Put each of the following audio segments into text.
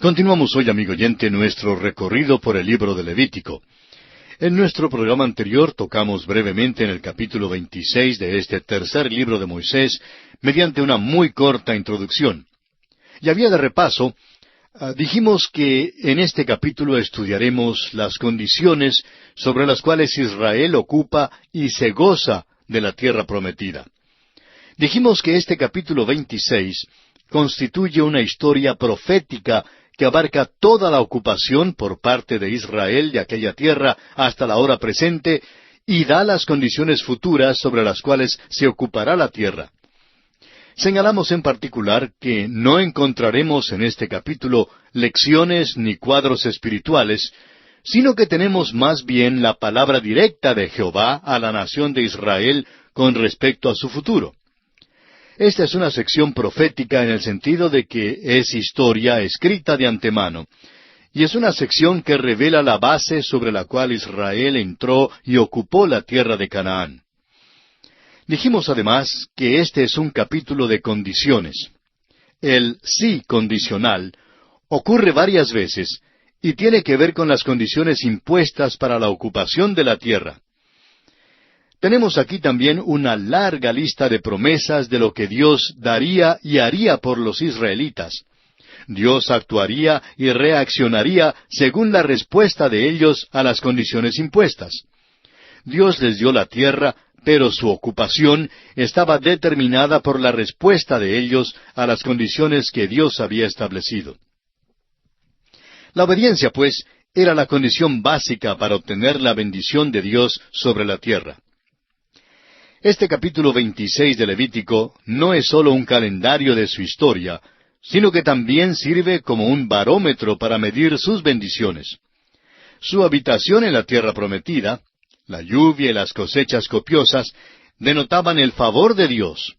Continuamos hoy, amigo oyente, nuestro recorrido por el libro de Levítico. En nuestro programa anterior tocamos brevemente en el capítulo 26 de este tercer libro de Moisés, mediante una muy corta introducción. Y a vía de repaso, dijimos que en este capítulo estudiaremos las condiciones sobre las cuales Israel ocupa y se goza de la tierra prometida. Dijimos que este capítulo 26 constituye una historia profética que abarca toda la ocupación por parte de Israel de aquella tierra hasta la hora presente y da las condiciones futuras sobre las cuales se ocupará la tierra. Señalamos en particular que no encontraremos en este capítulo lecciones ni cuadros espirituales, sino que tenemos más bien la palabra directa de Jehová a la nación de Israel con respecto a su futuro. Esta es una sección profética en el sentido de que es historia escrita de antemano, y es una sección que revela la base sobre la cual Israel entró y ocupó la tierra de Canaán. Dijimos además que este es un capítulo de condiciones. El sí condicional ocurre varias veces y tiene que ver con las condiciones impuestas para la ocupación de la tierra. Tenemos aquí también una larga lista de promesas de lo que Dios daría y haría por los israelitas. Dios actuaría y reaccionaría según la respuesta de ellos a las condiciones impuestas. Dios les dio la tierra, pero su ocupación estaba determinada por la respuesta de ellos a las condiciones que Dios había establecido. La obediencia, pues, era la condición básica para obtener la bendición de Dios sobre la tierra. Este capítulo 26 de Levítico no es sólo un calendario de su historia, sino que también sirve como un barómetro para medir sus bendiciones. Su habitación en la tierra prometida, la lluvia y las cosechas copiosas, denotaban el favor de Dios,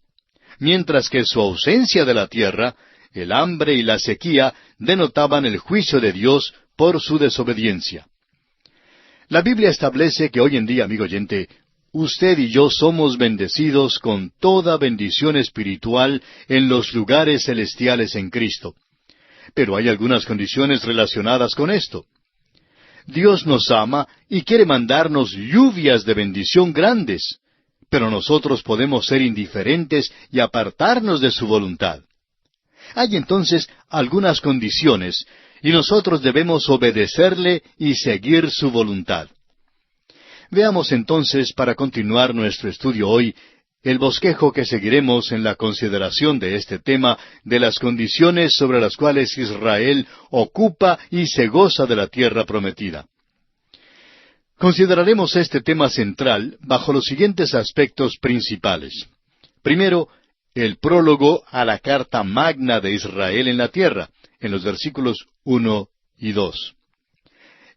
mientras que su ausencia de la tierra, el hambre y la sequía, denotaban el juicio de Dios por su desobediencia. La Biblia establece que hoy en día, amigo oyente, usted y yo somos bendecidos con toda bendición espiritual en los lugares celestiales en Cristo. Pero hay algunas condiciones relacionadas con esto. Dios nos ama y quiere mandarnos lluvias de bendición grandes, pero nosotros podemos ser indiferentes y apartarnos de su voluntad. Hay entonces algunas condiciones, y nosotros debemos obedecerle y seguir su voluntad. Veamos entonces, para continuar nuestro estudio hoy, el bosquejo que seguiremos en la consideración de este tema de las condiciones sobre las cuales Israel ocupa y se goza de la tierra prometida. Consideraremos este tema central bajo los siguientes aspectos principales. Primero, el prólogo a la carta magna de Israel en la tierra, en los versículos 1 y 2.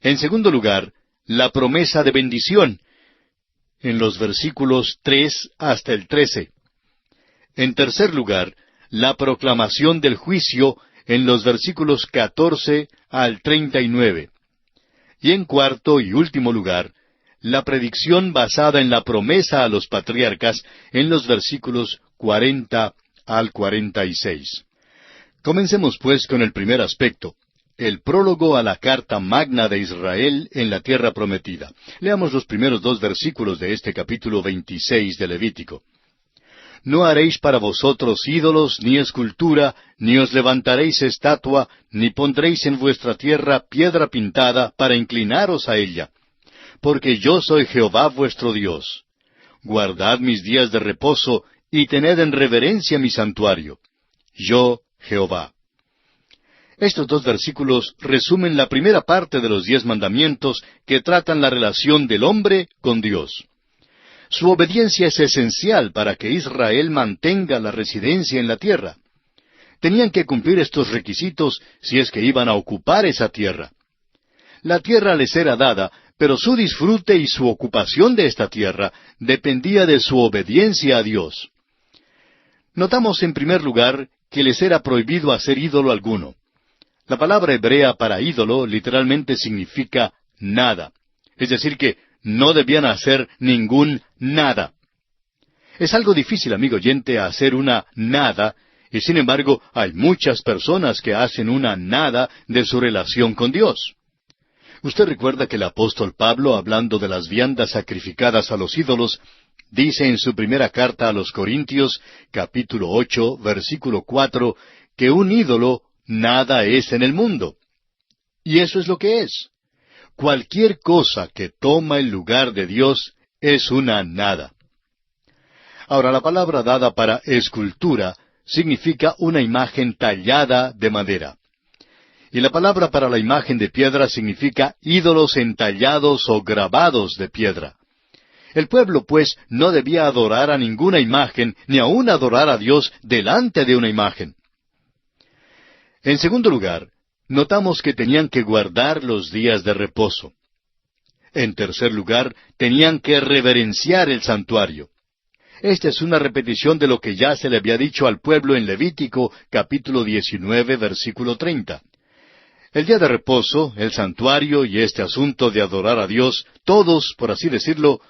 En segundo lugar, la promesa de bendición, en los versículos 3 hasta el 13. En tercer lugar, la proclamación del juicio, en los versículos 14 al 39. Y en cuarto y último lugar, la predicción basada en la promesa a los patriarcas, en los versículos 40 al 46. Comencemos pues con el primer aspecto, el prólogo a la carta magna de Israel en la tierra prometida. Leamos los primeros 2 versículos de este capítulo 26 de Levítico. No haréis para vosotros ídolos, ni escultura, ni os levantaréis estatua, ni pondréis en vuestra tierra piedra pintada para inclinaros a ella. Porque yo soy Jehová vuestro Dios. Guardad mis días de reposo, y tened en reverencia mi santuario. Yo, Jehová. Estos 2 versículos resumen la primera parte de los 10 mandamientos que tratan la relación del hombre con Dios. Su obediencia es esencial para que Israel mantenga la residencia en la tierra. Tenían que cumplir estos requisitos si es que iban a ocupar esa tierra. La tierra les era dada, pero su disfrute y su ocupación de esta tierra dependía de su obediencia a Dios. Notamos en primer lugar que les era prohibido hacer ídolo alguno. La palabra hebrea para ídolo literalmente significa nada. Es decir, que no debían hacer ningún nada. Es algo difícil, amigo oyente, hacer una nada, Y sin embargo, hay muchas personas que hacen una nada de su relación con Dios. Usted recuerda que el apóstol Pablo, hablando de las viandas sacrificadas a los ídolos, dice en su primera carta a los Corintios, capítulo 8, versículo 4, que un ídolo nada es en el mundo. Y eso es lo que es. Cualquier cosa que toma el lugar de Dios es una nada. Ahora, la palabra dada para escultura significa una imagen tallada de madera. Y la palabra para la imagen de piedra significa ídolos entallados o grabados de piedra. El pueblo, pues, no debía adorar a ninguna imagen, ni aun adorar a Dios delante de una imagen. En segundo lugar, notamos que tenían que guardar los días de reposo. En tercer lugar, tenían que reverenciar el santuario. Esta es una repetición de lo que ya se le había dicho al pueblo en Levítico, capítulo 19, versículo 30. El día de reposo, el santuario y este asunto de adorar a Dios, todos, por así decirlo,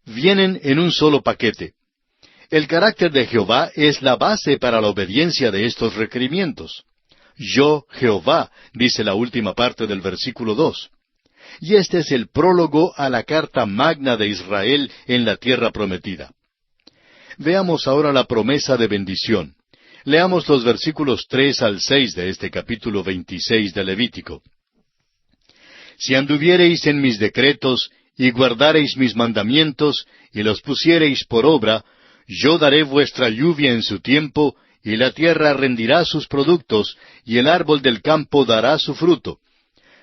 vienen en un solo paquete. El carácter de Jehová es la base para la obediencia de estos requerimientos. Yo, Jehová, dice la última parte del versículo 2. Y este es el prólogo a la carta magna de Israel en la tierra prometida. Veamos ahora la promesa de bendición. Leamos los versículos 3 al 6 de este capítulo 26 de Levítico. Si anduviereis en mis decretos, y guardareis mis mandamientos, y los pusiereis por obra, yo daré vuestra lluvia en su tiempo, y la tierra rendirá sus productos, y el árbol del campo dará su fruto.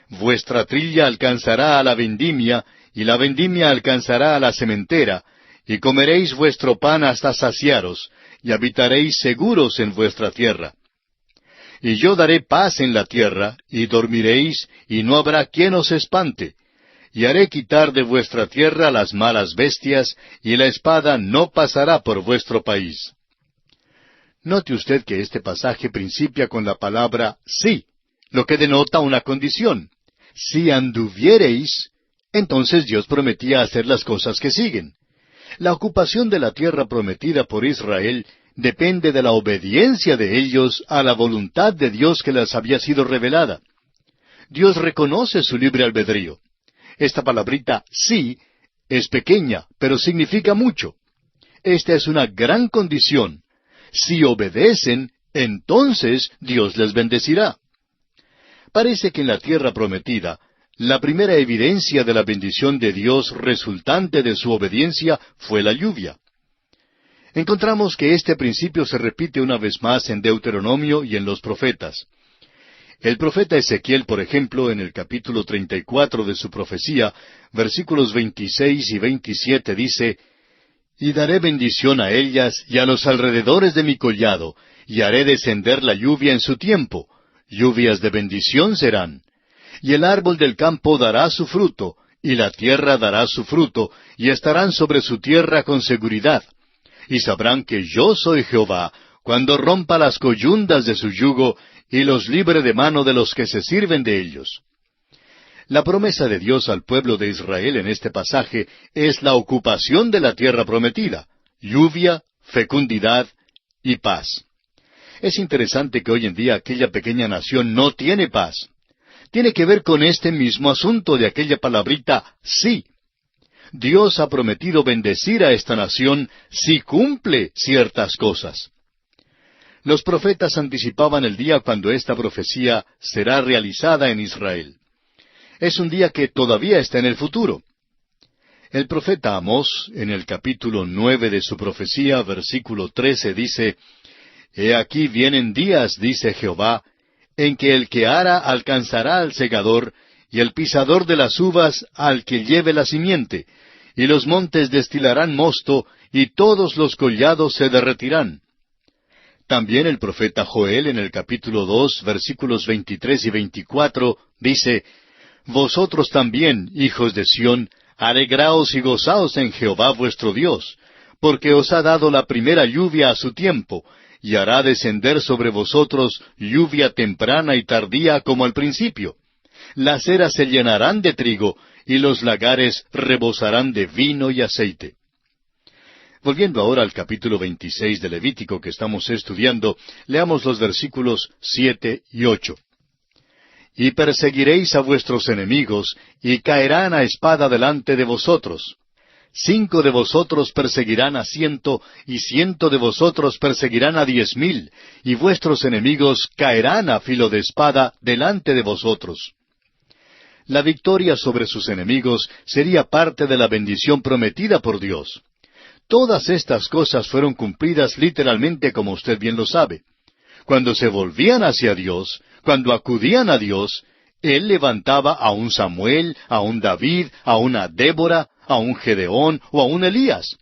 Vuestra trilla alcanzará a la vendimia, y la vendimia alcanzará a la sementera, y comeréis vuestro pan hasta saciaros, y habitaréis seguros en vuestra tierra. Y yo daré paz en la tierra, y dormiréis, y no habrá quien os espante. Y haré quitar de vuestra tierra las malas bestias, y la espada no pasará por vuestro país. Note usted que este pasaje principia con la palabra sí, lo que denota una condición. Si anduviereis, entonces Dios prometía hacer las cosas que siguen. La ocupación de la tierra prometida por Israel depende de la obediencia de ellos a la voluntad de Dios que les había sido revelada. Dios reconoce su libre albedrío. Esta palabrita sí es pequeña, pero significa mucho. Esta es una gran condición. Si obedecen, entonces Dios les bendecirá. Parece que en la tierra prometida, la primera evidencia de la bendición de Dios resultante de su obediencia fue la lluvia. Encontramos que este principio se repite una vez más en Deuteronomio y en los profetas. El profeta Ezequiel, por ejemplo, en el capítulo 34 de su profecía, versículos 26 y 27 dice, «Y daré bendición a ellas y a los alrededores de mi collado, y haré descender la lluvia en su tiempo. Lluvias de bendición serán. Y el árbol del campo dará su fruto, y la tierra dará su fruto, y estarán sobre su tierra con seguridad. Y sabrán que yo soy Jehová, cuando rompa las coyundas de su yugo, y los libre de mano de los que se sirven de ellos». La promesa de Dios al pueblo de Israel en este pasaje es la ocupación de la tierra prometida, lluvia, fecundidad y paz. Es interesante que hoy en día aquella pequeña nación no tiene paz. Tiene que ver con este mismo asunto de aquella palabrita sí. Dios ha prometido bendecir a esta nación si cumple ciertas cosas. Los profetas anticipaban el día cuando esta profecía será realizada en Israel. Es un día que todavía está en el futuro. El profeta Amós, en el capítulo 9 de su profecía, versículo 13, dice, «He aquí vienen días, dice Jehová, en que el que ara alcanzará al segador, y el pisador de las uvas al que lleve la simiente, y los montes destilarán mosto, y todos los collados se derretirán». También el profeta Joel, en el capítulo 2, versículos 23 y 24, dice, «Vosotros también, hijos de Sión, alegraos y gozaos en Jehová vuestro Dios, porque os ha dado la primera lluvia a su tiempo, y hará descender sobre vosotros lluvia temprana y tardía como al principio. Las eras se llenarán de trigo, y los lagares rebosarán de vino y aceite». Volviendo ahora al capítulo 26 de Levítico que estamos estudiando, leamos los versículos 7 y 8. Y perseguiréis a vuestros enemigos, y caerán a espada delante de vosotros. 5 de vosotros perseguirán a 100, y 100 de vosotros perseguirán a 10,000, y vuestros enemigos caerán a filo de espada delante de vosotros. La victoria sobre sus enemigos sería parte de la bendición prometida por Dios. Todas estas cosas fueron cumplidas literalmente, como usted bien lo sabe. Cuando se volvían hacia Dios, cuando acudían a Dios, Él levantaba a un Samuel, a un David, a una Débora, a un Gedeón o a un Elías.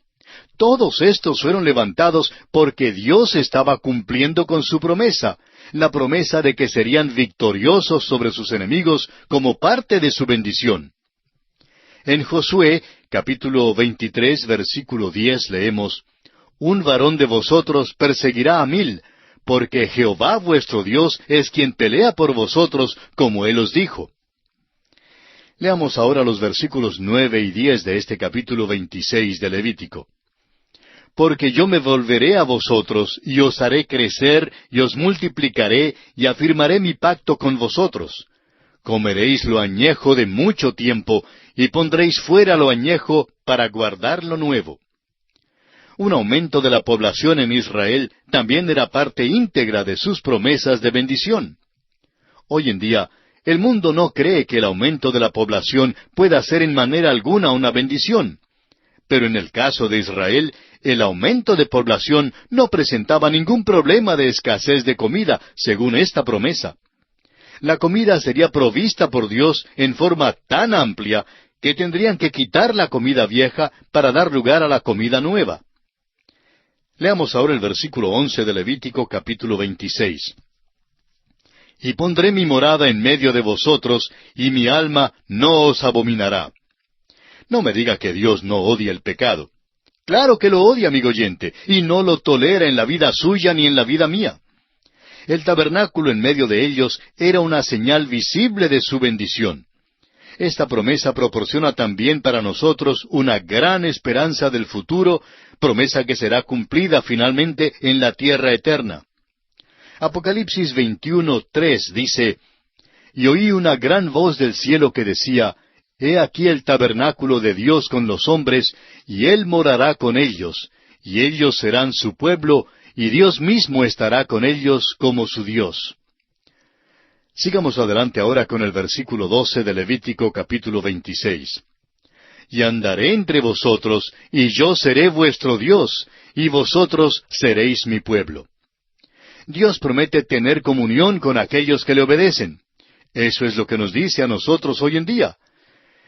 Todos estos fueron levantados porque Dios estaba cumpliendo con su promesa, la promesa de que serían victoriosos sobre sus enemigos como parte de su bendición. En Josué, capítulo 23, versículo 10, leemos, Un varón de vosotros perseguirá a 1,000, porque Jehová vuestro Dios es quien pelea por vosotros, como Él os dijo. Leamos ahora los versículos 9 y 10 de este capítulo 26 de Levítico. Porque yo me volveré a vosotros, y os haré crecer, y os multiplicaré, y afirmaré mi pacto con vosotros. Comeréis lo añejo de mucho tiempo, y pondréis fuera lo añejo para guardar lo nuevo. Un aumento de la población en Israel también era parte íntegra de sus promesas de bendición. Hoy en día, el mundo no cree que el aumento de la población pueda ser en manera alguna una bendición. Pero en el caso de Israel, el aumento de población no presentaba ningún problema de escasez de comida, según esta promesa. La comida sería provista por Dios en forma tan amplia que tendrían que quitar la comida vieja para dar lugar a la comida nueva. Leamos ahora el versículo 11 de Levítico capítulo 26. Y pondré mi morada en medio de vosotros, y mi alma no os abominará. No me diga que Dios no odia el pecado. Claro que lo odia, amigo oyente, y no lo tolera en la vida suya ni en la vida mía. El tabernáculo en medio de ellos era una señal visible de su bendición. Esta promesa proporciona también para nosotros una gran esperanza del futuro, promesa que será cumplida finalmente en la tierra eterna. Apocalipsis 21:3 dice, Y oí una gran voz del cielo que decía, He aquí el tabernáculo de Dios con los hombres, y Él morará con ellos, y ellos serán su pueblo, y Dios mismo estará con ellos como su Dios. Sigamos adelante ahora con el versículo 12 de Levítico capítulo 26. Y andaré entre vosotros, y yo seré vuestro Dios, y vosotros seréis mi pueblo. Dios promete tener comunión con aquellos que le obedecen. Eso es lo que nos dice a nosotros hoy en día.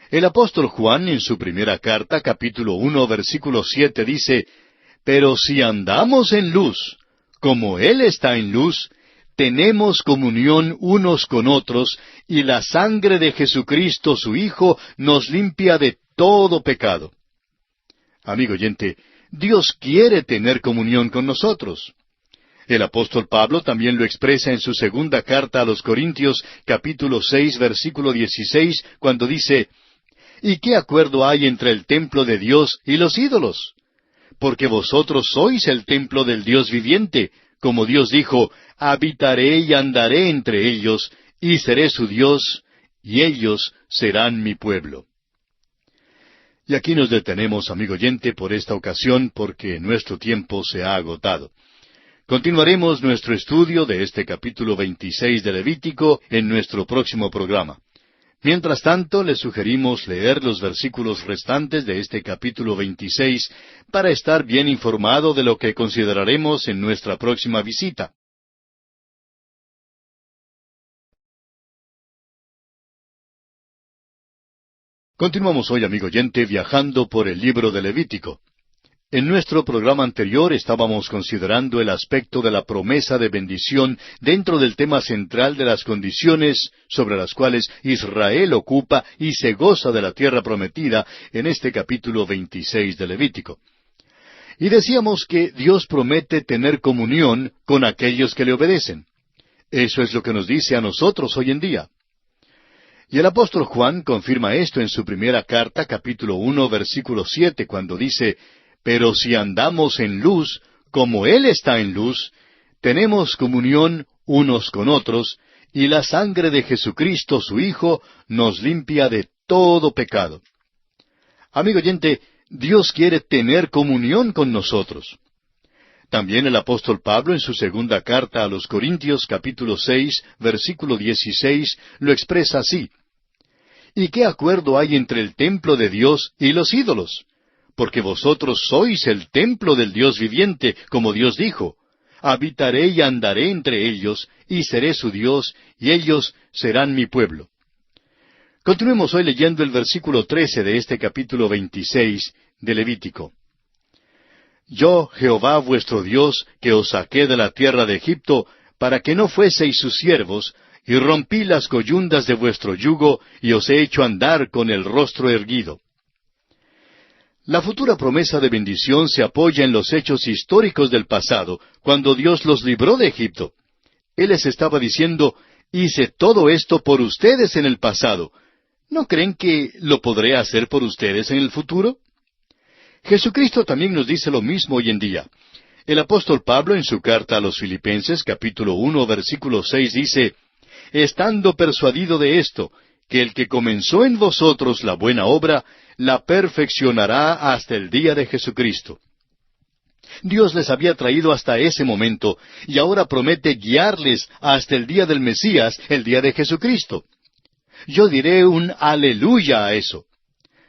El apóstol Juan, en su primera carta, capítulo 1, versículo 7, dice, Pero si andamos en luz, como Él está en luz, tenemos comunión unos con otros, y la sangre de Jesucristo su Hijo nos limpia de todo pecado. Amigo oyente, Dios quiere tener comunión con nosotros. El apóstol Pablo también lo expresa en su segunda carta a los Corintios, capítulo 6, versículo 16, cuando dice, ¿Y qué acuerdo hay entre el templo de Dios y los ídolos? Porque vosotros sois el templo del Dios viviente, como Dios dijo, habitaré y andaré entre ellos, y seré su Dios, y ellos serán mi pueblo. Y aquí nos detenemos, amigo oyente, por esta ocasión, porque nuestro tiempo se ha agotado. Continuaremos nuestro estudio de este capítulo 26 de Levítico en nuestro próximo programa. Mientras tanto, le sugerimos leer los versículos restantes de este capítulo 26 para estar bien informado de lo que consideraremos en nuestra próxima visita. Continuamos hoy, amigo oyente, viajando por el libro de Levítico. En nuestro programa anterior estábamos considerando el aspecto de la promesa de bendición dentro del tema central de las condiciones sobre las cuales Israel ocupa y se goza de la tierra prometida en este capítulo 26 de Levítico. Y decíamos que Dios promete tener comunión con aquellos que le obedecen. Eso es lo que nos dice a nosotros hoy en día. Y el apóstol Juan confirma esto en su primera carta, capítulo 1, versículo 7, cuando dice, Pero si andamos en luz, como Él está en luz, tenemos comunión unos con otros, y la sangre de Jesucristo su Hijo nos limpia de todo pecado. Amigo oyente, Dios quiere tener comunión con nosotros. También el apóstol Pablo en su segunda carta a los Corintios capítulo 6, versículo 16, lo expresa así: ¿Y qué acuerdo hay entre el templo de Dios y los ídolos? Porque vosotros sois el templo del Dios viviente, como Dios dijo: habitaré y andaré entre ellos, y seré su Dios, y ellos serán mi pueblo. Continuemos hoy leyendo el versículo 13 de este capítulo 26 de Levítico. Yo, Jehová vuestro Dios, que os saqué de la tierra de Egipto, para que no fueseis sus siervos, y rompí las coyundas de vuestro yugo, y os he hecho andar con el rostro erguido. La futura promesa de bendición se apoya en los hechos históricos del pasado, cuando Dios los libró de Egipto. Él les estaba diciendo: hice todo esto por ustedes en el pasado. ¿No creen que lo podré hacer por ustedes en el futuro? Jesucristo también nos dice lo mismo hoy en día. El apóstol Pablo en su carta a los Filipenses, capítulo 1, versículo 6, dice: estando persuadido de esto, que el que comenzó en vosotros la buena obra, la perfeccionará hasta el día de Jesucristo. Dios les había traído hasta ese momento, y ahora promete guiarles hasta el día del Mesías, el día de Jesucristo. Yo diré un aleluya a eso.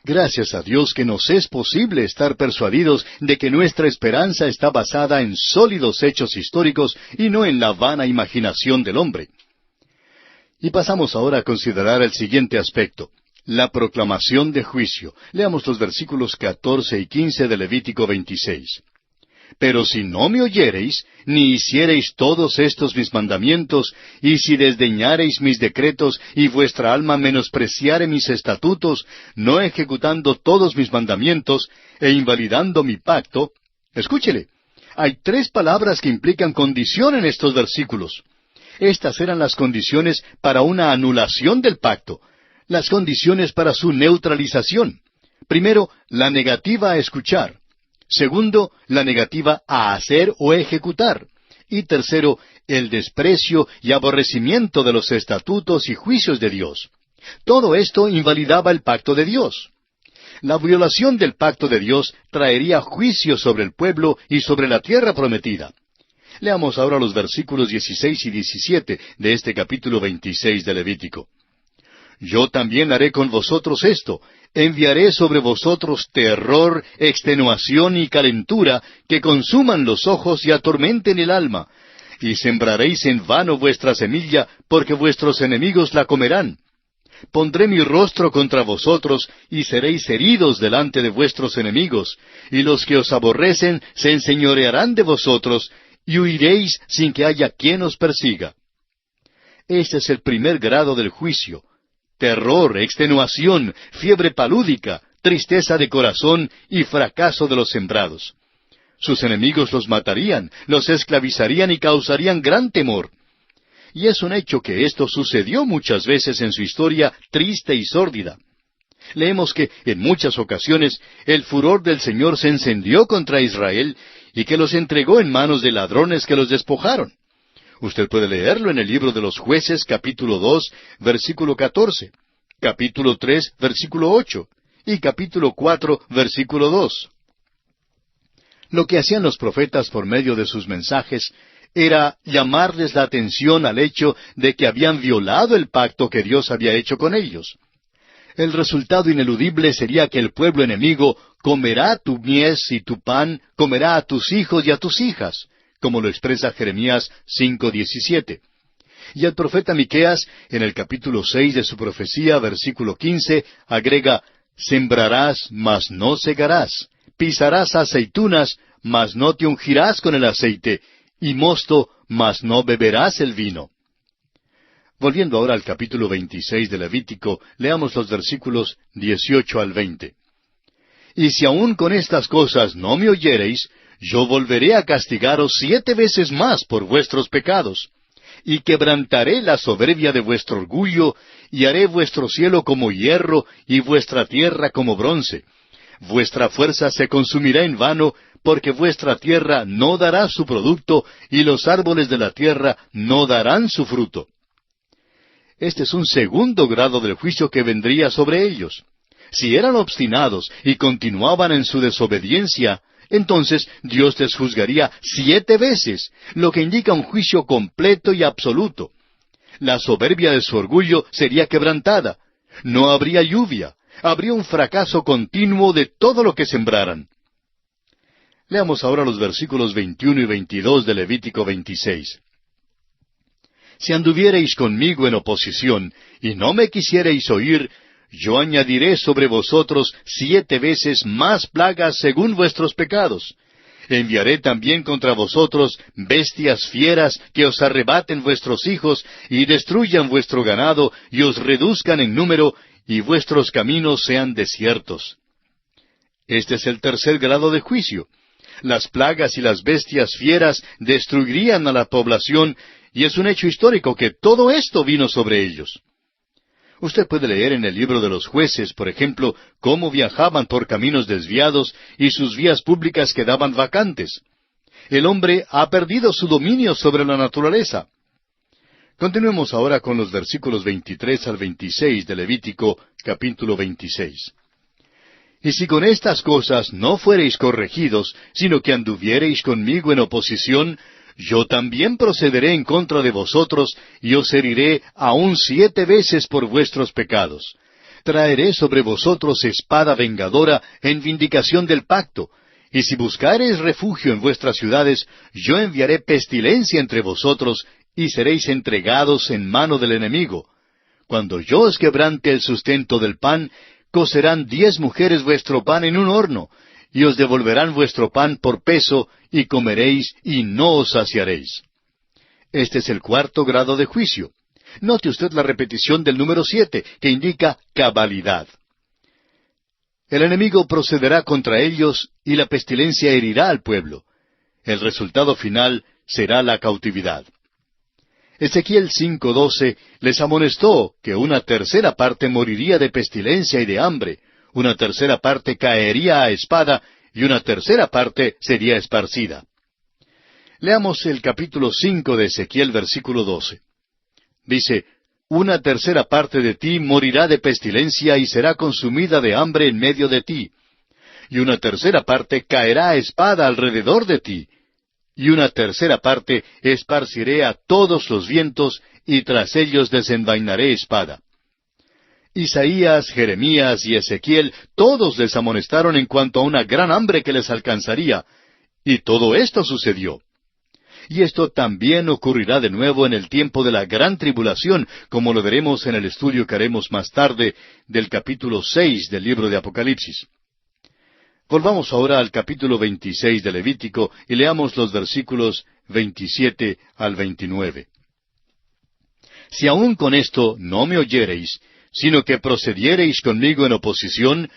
Gracias a Dios que nos es posible estar persuadidos de que nuestra esperanza está basada en sólidos hechos históricos y no en la vana imaginación del hombre. Y pasamos ahora a considerar el siguiente aspecto: la proclamación de juicio. Leamos los versículos 14 y 15 de Levítico 26. Pero si no me oyereis, ni hiciereis todos estos mis mandamientos, y si desdeñareis mis decretos, y vuestra alma menospreciare mis estatutos, no ejecutando todos mis mandamientos, e invalidando mi pacto. Escúchele, hay 3 palabras que implican condición en estos versículos. Estas eran las condiciones para una anulación del pacto, las condiciones para su neutralización. Primero, la negativa a escuchar. Segundo, la negativa a hacer o ejecutar. Y tercero, el desprecio y aborrecimiento de los estatutos y juicios de Dios. Todo esto invalidaba el pacto de Dios. La violación del pacto de Dios traería juicio sobre el pueblo y sobre la tierra prometida. Leamos ahora los versículos 16 y 17 de este capítulo 26 de Levítico. Yo también haré con vosotros esto: enviaré sobre vosotros terror, extenuación y calentura, que consuman los ojos y atormenten el alma. Y sembraréis en vano vuestra semilla, porque vuestros enemigos la comerán. Pondré mi rostro contra vosotros, y seréis heridos delante de vuestros enemigos, y los que os aborrecen se enseñorearán de vosotros, y huiréis sin que haya quien os persiga. Este es el primer grado del juicio: terror, extenuación, fiebre palúdica, tristeza de corazón y fracaso de los sembrados. Sus enemigos los matarían, los esclavizarían y causarían gran temor. Y es un hecho que esto sucedió muchas veces en su historia triste y sórdida. Leemos que en muchas ocasiones el furor del Señor se encendió contra Israel y que los entregó en manos de ladrones que los despojaron. Usted puede leerlo en el libro de los Jueces, capítulo 2, versículo 14, capítulo 3, versículo 8, y capítulo 4, versículo 2. Lo que hacían los profetas por medio de sus mensajes era llamarles la atención al hecho de que habían violado el pacto que Dios había hecho con ellos. El resultado ineludible sería que el pueblo enemigo comerá tu mies y tu pan, comerá a tus hijos y a tus hijas, como lo expresa Jeremías 5:17. Y el profeta Miqueas, en el capítulo 6 de su profecía, versículo 15, agrega: sembrarás, mas no segarás; pisarás aceitunas, mas no te ungirás con el aceite; y mosto, mas no beberás el vino. Volviendo ahora al capítulo 26 de Levítico, leamos los versículos 18 al 20. Y si aún con estas cosas no me oyereis, yo volveré a castigaros 7 veces más por vuestros pecados, y quebrantaré la soberbia de vuestro orgullo, y haré vuestro cielo como hierro, y vuestra tierra como bronce. Vuestra fuerza se consumirá en vano, porque vuestra tierra no dará su producto, y los árboles de la tierra no darán su fruto. Este es un segundo grado del juicio que vendría sobre ellos. Si eran obstinados y continuaban en su desobediencia, entonces Dios les juzgaría 7 veces, lo que indica un juicio completo y absoluto. La soberbia de su orgullo sería quebrantada. No habría lluvia. Habría un fracaso continuo de todo lo que sembraran. Leamos ahora los versículos 21 y 22 de Levítico 26. Si anduviereis conmigo en oposición, y no me quisiereis oír, yo añadiré sobre vosotros 7 veces más plagas según vuestros pecados. Enviaré también contra vosotros bestias fieras que os arrebaten vuestros hijos, y destruyan vuestro ganado, y os reduzcan en número, y vuestros caminos sean desiertos. Este es el tercer grado de juicio. Las plagas y las bestias fieras destruirían a la población, y es un hecho histórico que todo esto vino sobre ellos. Usted puede leer en el libro de los jueces, por ejemplo, cómo viajaban por caminos desviados y sus vías públicas quedaban vacantes. El hombre ha perdido su dominio sobre la naturaleza. Continuemos ahora con los versículos 23 al 26 de Levítico, capítulo 26. Y si con estas cosas no fuereis corregidos, sino que anduviereis conmigo en oposición, yo también procederé en contra de vosotros, y os heriré aún 7 veces por vuestros pecados. Traeré sobre vosotros espada vengadora en vindicación del pacto, y si buscareis refugio en vuestras ciudades, yo enviaré pestilencia entre vosotros, y seréis entregados en mano del enemigo. Cuando yo os quebrante el sustento del pan, cocerán 10 mujeres vuestro pan en un horno, y os devolverán vuestro pan por peso, y comeréis, y no os saciaréis. Este es el cuarto grado de juicio. Note usted la repetición del número 7, que indica cabalidad. El enemigo procederá contra ellos, y la pestilencia herirá al pueblo. El resultado final será la cautividad. Ezequiel 5:12 les amonestó que una tercera parte moriría de pestilencia y de hambre, una tercera parte caería a espada, y una tercera parte sería esparcida. Leamos el capítulo 5 de Ezequiel, versículo 12. Dice, una tercera parte de ti morirá de pestilencia y será consumida de hambre en medio de ti. Y una tercera parte caerá a espada alrededor de ti. Y una tercera parte esparciré a todos los vientos, y tras ellos desenvainaré espada. Isaías, Jeremías y Ezequiel, todos les amonestaron en cuanto a una gran hambre que les alcanzaría, y todo esto sucedió. Y esto también ocurrirá de nuevo en el tiempo de la gran tribulación, como lo veremos en el estudio que haremos más tarde del capítulo 6 del libro de Apocalipsis. Volvamos ahora al capítulo 26 de Levítico y leamos los versículos 27 al 29. Si aún con esto no me oyereis, sino que procediereis conmigo en oposición,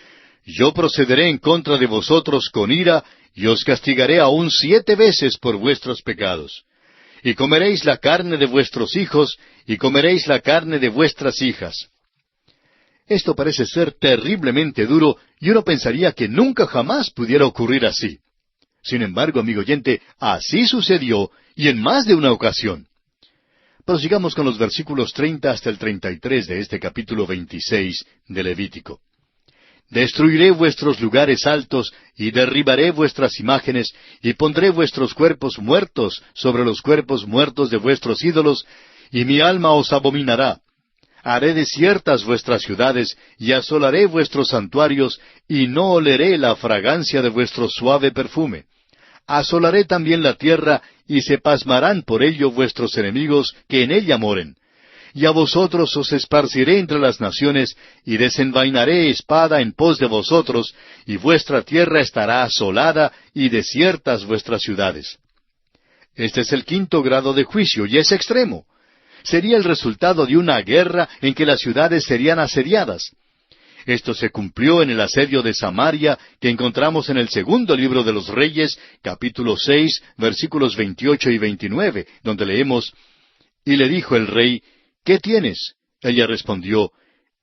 yo procederé en contra de vosotros con ira, y os castigaré aún 7 veces por vuestros pecados. Y comeréis la carne de vuestros hijos, y comeréis la carne de vuestras hijas. Esto parece ser terriblemente duro, y uno pensaría que nunca jamás pudiera ocurrir así. Sin embargo, amigo oyente, así sucedió, y en más de una ocasión. Prosigamos con los versículos 30 hasta el 33 de este capítulo 26 de Levítico. Destruiré vuestros lugares altos, y derribaré vuestras imágenes, y pondré vuestros cuerpos muertos sobre los cuerpos muertos de vuestros ídolos, y mi alma os abominará. Haré desiertas vuestras ciudades, y asolaré vuestros santuarios, y no oleré la fragancia de vuestro suave perfume. Asolaré también la tierra, y se pasmarán por ello vuestros enemigos que en ella moren. Y a vosotros os esparciré entre las naciones, y desenvainaré espada en pos de vosotros, y vuestra tierra estará asolada, y desiertas vuestras ciudades. Este es el quinto grado de juicio, y es extremo. Sería el resultado de una guerra en que las ciudades serían asediadas. Esto se cumplió en el asedio de Samaria, que encontramos en el segundo libro de los Reyes, capítulo 6, versículos 28 y 29, donde leemos, y le dijo el rey, ¿qué tienes? Ella respondió,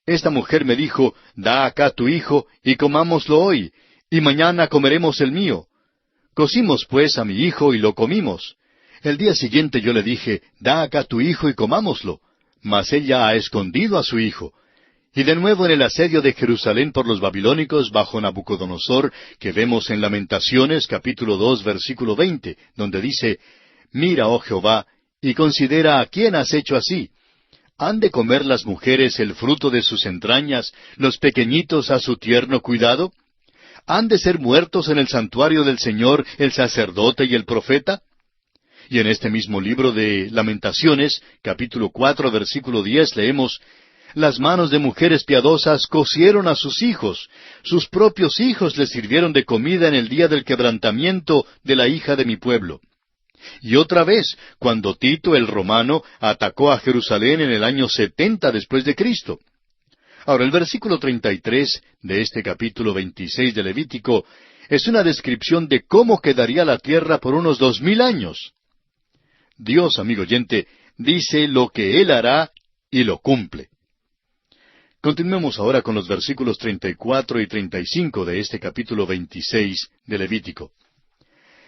Esta mujer me dijo, da acá tu hijo, y comámoslo hoy, y mañana comeremos el mío. Cocimos pues a mi hijo y lo comimos. El día siguiente yo le dije, da acá tu hijo y comámoslo. Mas ella ha escondido a su hijo. Y de nuevo en el asedio de Jerusalén por los babilónicos bajo Nabucodonosor, que vemos en Lamentaciones capítulo 2 versículo 20, donde dice, mira, oh Jehová, y considera a quién has hecho así. ¿Han de comer las mujeres el fruto de sus entrañas, los pequeñitos a su tierno cuidado? ¿Han de ser muertos en el santuario del Señor el sacerdote y el profeta? Y en este mismo libro de Lamentaciones, capítulo 4, versículo 10, leemos, las manos de mujeres piadosas cocieron a sus propios hijos les sirvieron de comida en el día del quebrantamiento de la hija de mi pueblo. Y otra vez, cuando Tito el romano atacó a Jerusalén en el año 70 después de Cristo. Ahora, el versículo 33 de este capítulo 26 de Levítico es una descripción de cómo quedaría la tierra por unos 2000 años. Dios, amigo oyente, dice lo que Él hará y lo cumple. Continuemos ahora con los versículos 34 y 35 de este capítulo 26 de Levítico.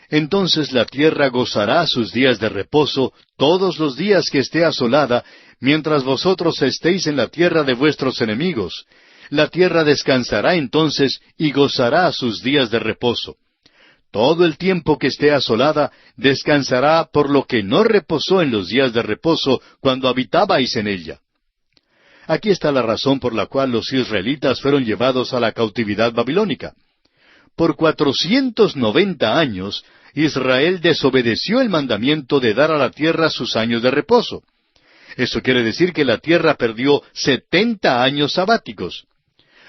Entonces la tierra gozará sus días de reposo todos los días que esté asolada, mientras vosotros estéis en la tierra de vuestros enemigos. La tierra descansará entonces y gozará sus días de reposo. Todo el tiempo que esté asolada, descansará por lo que no reposó en los días de reposo cuando habitabais en ella. Aquí está la razón por la cual los israelitas fueron llevados a la cautividad babilónica. Por 490 años, Israel desobedeció el mandamiento de dar a la tierra sus años de reposo. Eso quiere decir que la tierra perdió 70 años sabáticos.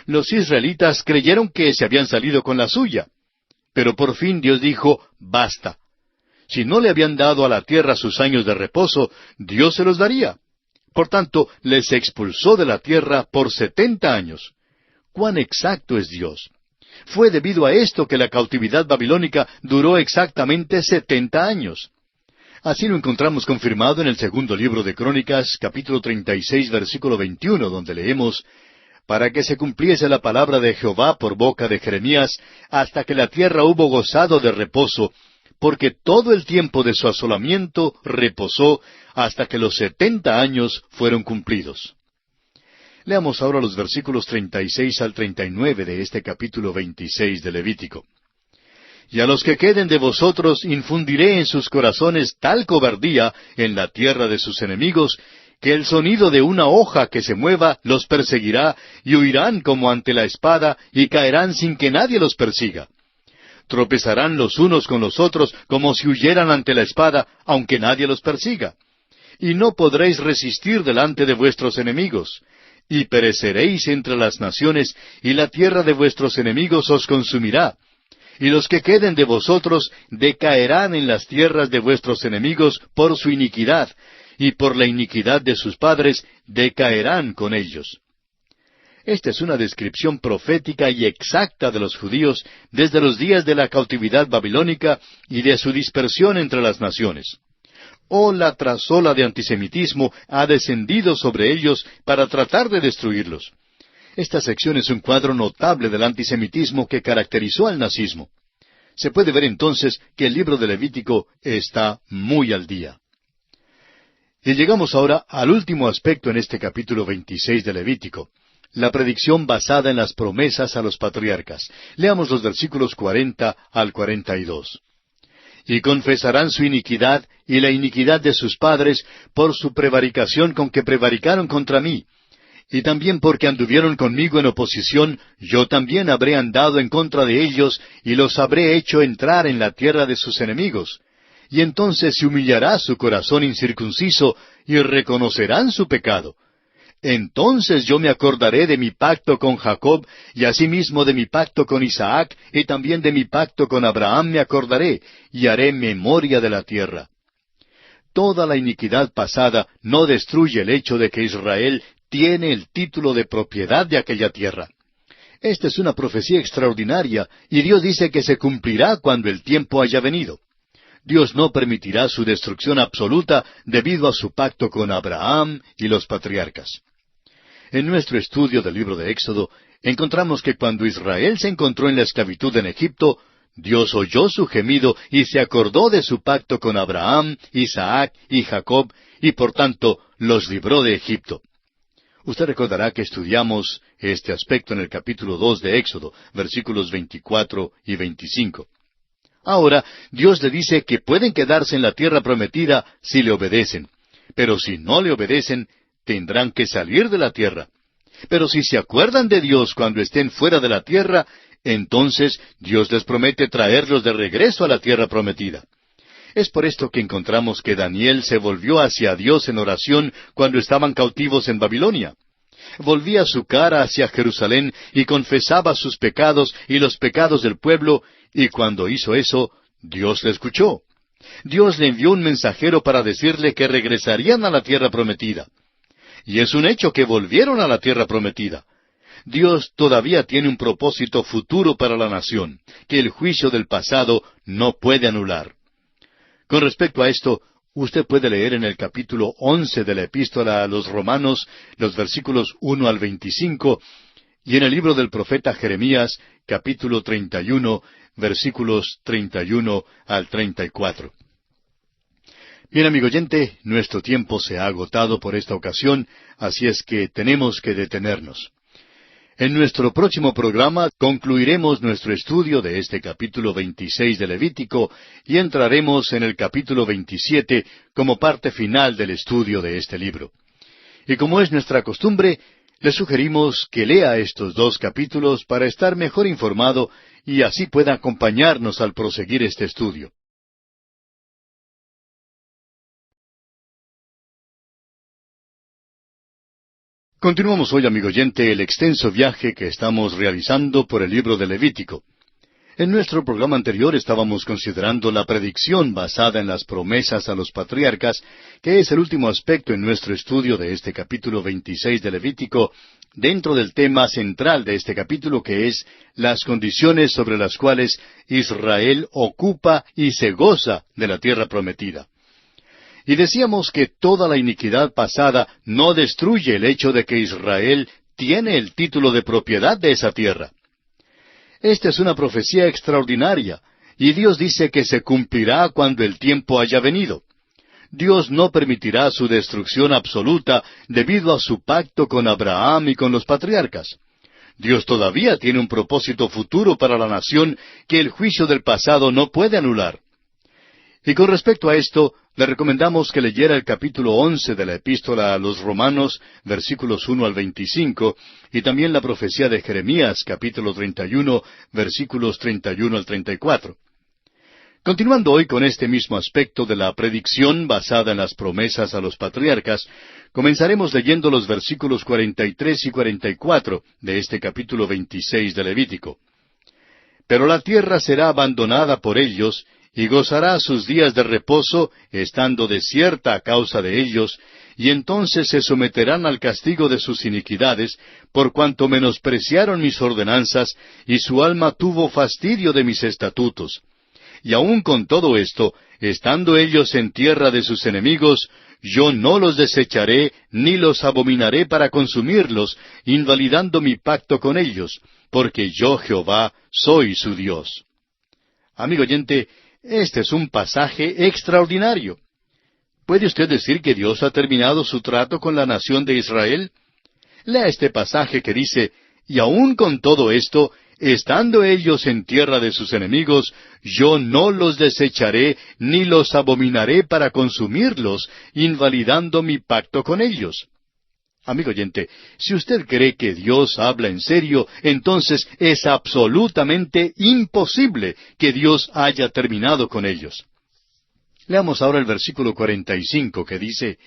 Los israelitas creyeron que se habían salido con la suya. Pero por fin Dios dijo, basta. Si no le habían dado a la tierra sus años de reposo, Dios se los daría. Por tanto, les expulsó de la tierra por 70 años. ¿Cuán exacto es Dios? Fue debido a esto que la cautividad babilónica duró exactamente 70 años. Así lo encontramos confirmado en el segundo libro de Crónicas, capítulo 36, versículo 21, donde leemos, para que se cumpliese la palabra de Jehová por boca de Jeremías, hasta que la tierra hubo gozado de reposo, porque todo el tiempo de su asolamiento reposó, hasta que los 70 años fueron cumplidos. Leamos ahora los versículos 36 al 39 de este capítulo 26 de Levítico. Y a los que queden de vosotros infundiré en sus corazones tal cobardía en la tierra de sus enemigos, que el sonido de una hoja que se mueva los perseguirá, y huirán como ante la espada, y caerán sin que nadie los persiga. Tropezarán los unos con los otros como si huyeran ante la espada, aunque nadie los persiga. Y no podréis resistir delante de vuestros enemigos. Y pereceréis entre las naciones, y la tierra de vuestros enemigos os consumirá. Y los que queden de vosotros decaerán en las tierras de vuestros enemigos por su iniquidad, y por la iniquidad de sus padres decaerán con ellos. Esta es una descripción profética y exacta de los judíos desde los días de la cautividad babilónica y de su dispersión entre las naciones. Ola tras ola de antisemitismo ha descendido sobre ellos para tratar de destruirlos. Esta sección es un cuadro notable del antisemitismo que caracterizó al nazismo. Se puede ver entonces que el libro de Levítico está muy al día. Y llegamos ahora al último aspecto en este capítulo 26 de Levítico, la predicción basada en las promesas a los patriarcas. Leamos los versículos 40 al 42. Y confesarán su iniquidad y la iniquidad de sus padres por su prevaricación con que prevaricaron contra mí. Y también porque anduvieron conmigo en oposición, yo también habré andado en contra de ellos, y los habré hecho entrar en la tierra de sus enemigos. Y entonces se humillará su corazón incircunciso, y reconocerán su pecado. Entonces yo me acordaré de mi pacto con Jacob, y asimismo de mi pacto con Isaac, y también de mi pacto con Abraham me acordaré, y haré memoria de la tierra. Toda la iniquidad pasada no destruye el hecho de que Israel tiene el título de propiedad de aquella tierra. Esta es una profecía extraordinaria, y Dios dice que se cumplirá cuando el tiempo haya venido. Dios no permitirá su destrucción absoluta debido a su pacto con Abraham y los patriarcas. En nuestro estudio del libro de Éxodo, encontramos que cuando Israel se encontró en la esclavitud en Egipto, Dios oyó su gemido y se acordó de su pacto con Abraham, Isaac y Jacob, y por tanto los libró de Egipto. Usted recordará que estudiamos este aspecto en el capítulo 2 de Éxodo, versículos 24 y 25. Ahora, Dios le dice que pueden quedarse en la tierra prometida si le obedecen, pero si no le obedecen, tendrán que salir de la tierra. Pero si se acuerdan de Dios cuando estén fuera de la tierra, entonces Dios les promete traerlos de regreso a la tierra prometida. Es por esto que encontramos que Daniel se volvió hacia Dios en oración cuando estaban cautivos en Babilonia. Volvía su cara hacia Jerusalén y confesaba sus pecados y los pecados del pueblo, y cuando hizo eso, Dios le escuchó. Dios le envió un mensajero para decirle que regresarían a la tierra prometida. Y es un hecho que volvieron a la tierra prometida. Dios todavía tiene un propósito futuro para la nación, que el juicio del pasado no puede anular. Con respecto a esto, usted puede leer en el capítulo 11 de la Epístola a los Romanos, los versículos 1 al 25, y en el libro del profeta Jeremías, capítulo 31, versículos 31 al 34. Bien, amigo oyente, nuestro tiempo se ha agotado por esta ocasión, así es que tenemos que detenernos. En nuestro próximo programa concluiremos nuestro estudio de este capítulo 26 de Levítico y entraremos en el capítulo 27 como parte final del estudio de este libro. Y como es nuestra costumbre, le sugerimos que lea estos dos capítulos para estar mejor informado y así pueda acompañarnos al proseguir este estudio. Continuamos hoy, amigo oyente, el extenso viaje que estamos realizando por el libro de Levítico. En nuestro programa anterior estábamos considerando la predicción basada en las promesas a los patriarcas, que es el último aspecto en nuestro estudio de este capítulo 26 de Levítico, dentro del tema central de este capítulo, que es las condiciones sobre las cuales Israel ocupa y se goza de la tierra prometida. Y decíamos que toda la iniquidad pasada no destruye el hecho de que Israel tiene el título de propiedad de esa tierra. Esta es una profecía extraordinaria, y Dios dice que se cumplirá cuando el tiempo haya venido. Dios no permitirá su destrucción absoluta debido a su pacto con Abraham y con los patriarcas. Dios todavía tiene un propósito futuro para la nación que el juicio del pasado no puede anular. Y con respecto a esto, le recomendamos que leyera el capítulo 11 de la Epístola a los Romanos, versículos 1 al 25, y también la profecía de Jeremías, capítulo 31, versículos 31 al 34. Continuando hoy con este mismo aspecto de la predicción basada en las promesas a los patriarcas, comenzaremos leyendo los versículos 43 y 44 de este capítulo 26 de Levítico. Pero la tierra será abandonada por ellos, y gozará sus días de reposo, estando desierta a causa de ellos, y entonces se someterán al castigo de sus iniquidades, por cuanto menospreciaron mis ordenanzas, y su alma tuvo fastidio de mis estatutos. Y aun con todo esto, estando ellos en tierra de sus enemigos, yo no los desecharé, ni los abominaré para consumirlos, invalidando mi pacto con ellos, porque yo, Jehová, soy su Dios. Amigo oyente, este es un pasaje extraordinario. ¿Puede usted decir que Dios ha terminado su trato con la nación de Israel? Lea este pasaje que dice, y aun con todo esto, estando ellos en tierra de sus enemigos, yo no los desecharé, ni los abominaré para consumirlos, invalidando mi pacto con ellos. Amigo oyente, si usted cree que Dios habla en serio, entonces es absolutamente imposible que Dios haya terminado con ellos. Leamos ahora el versículo 45 que dice,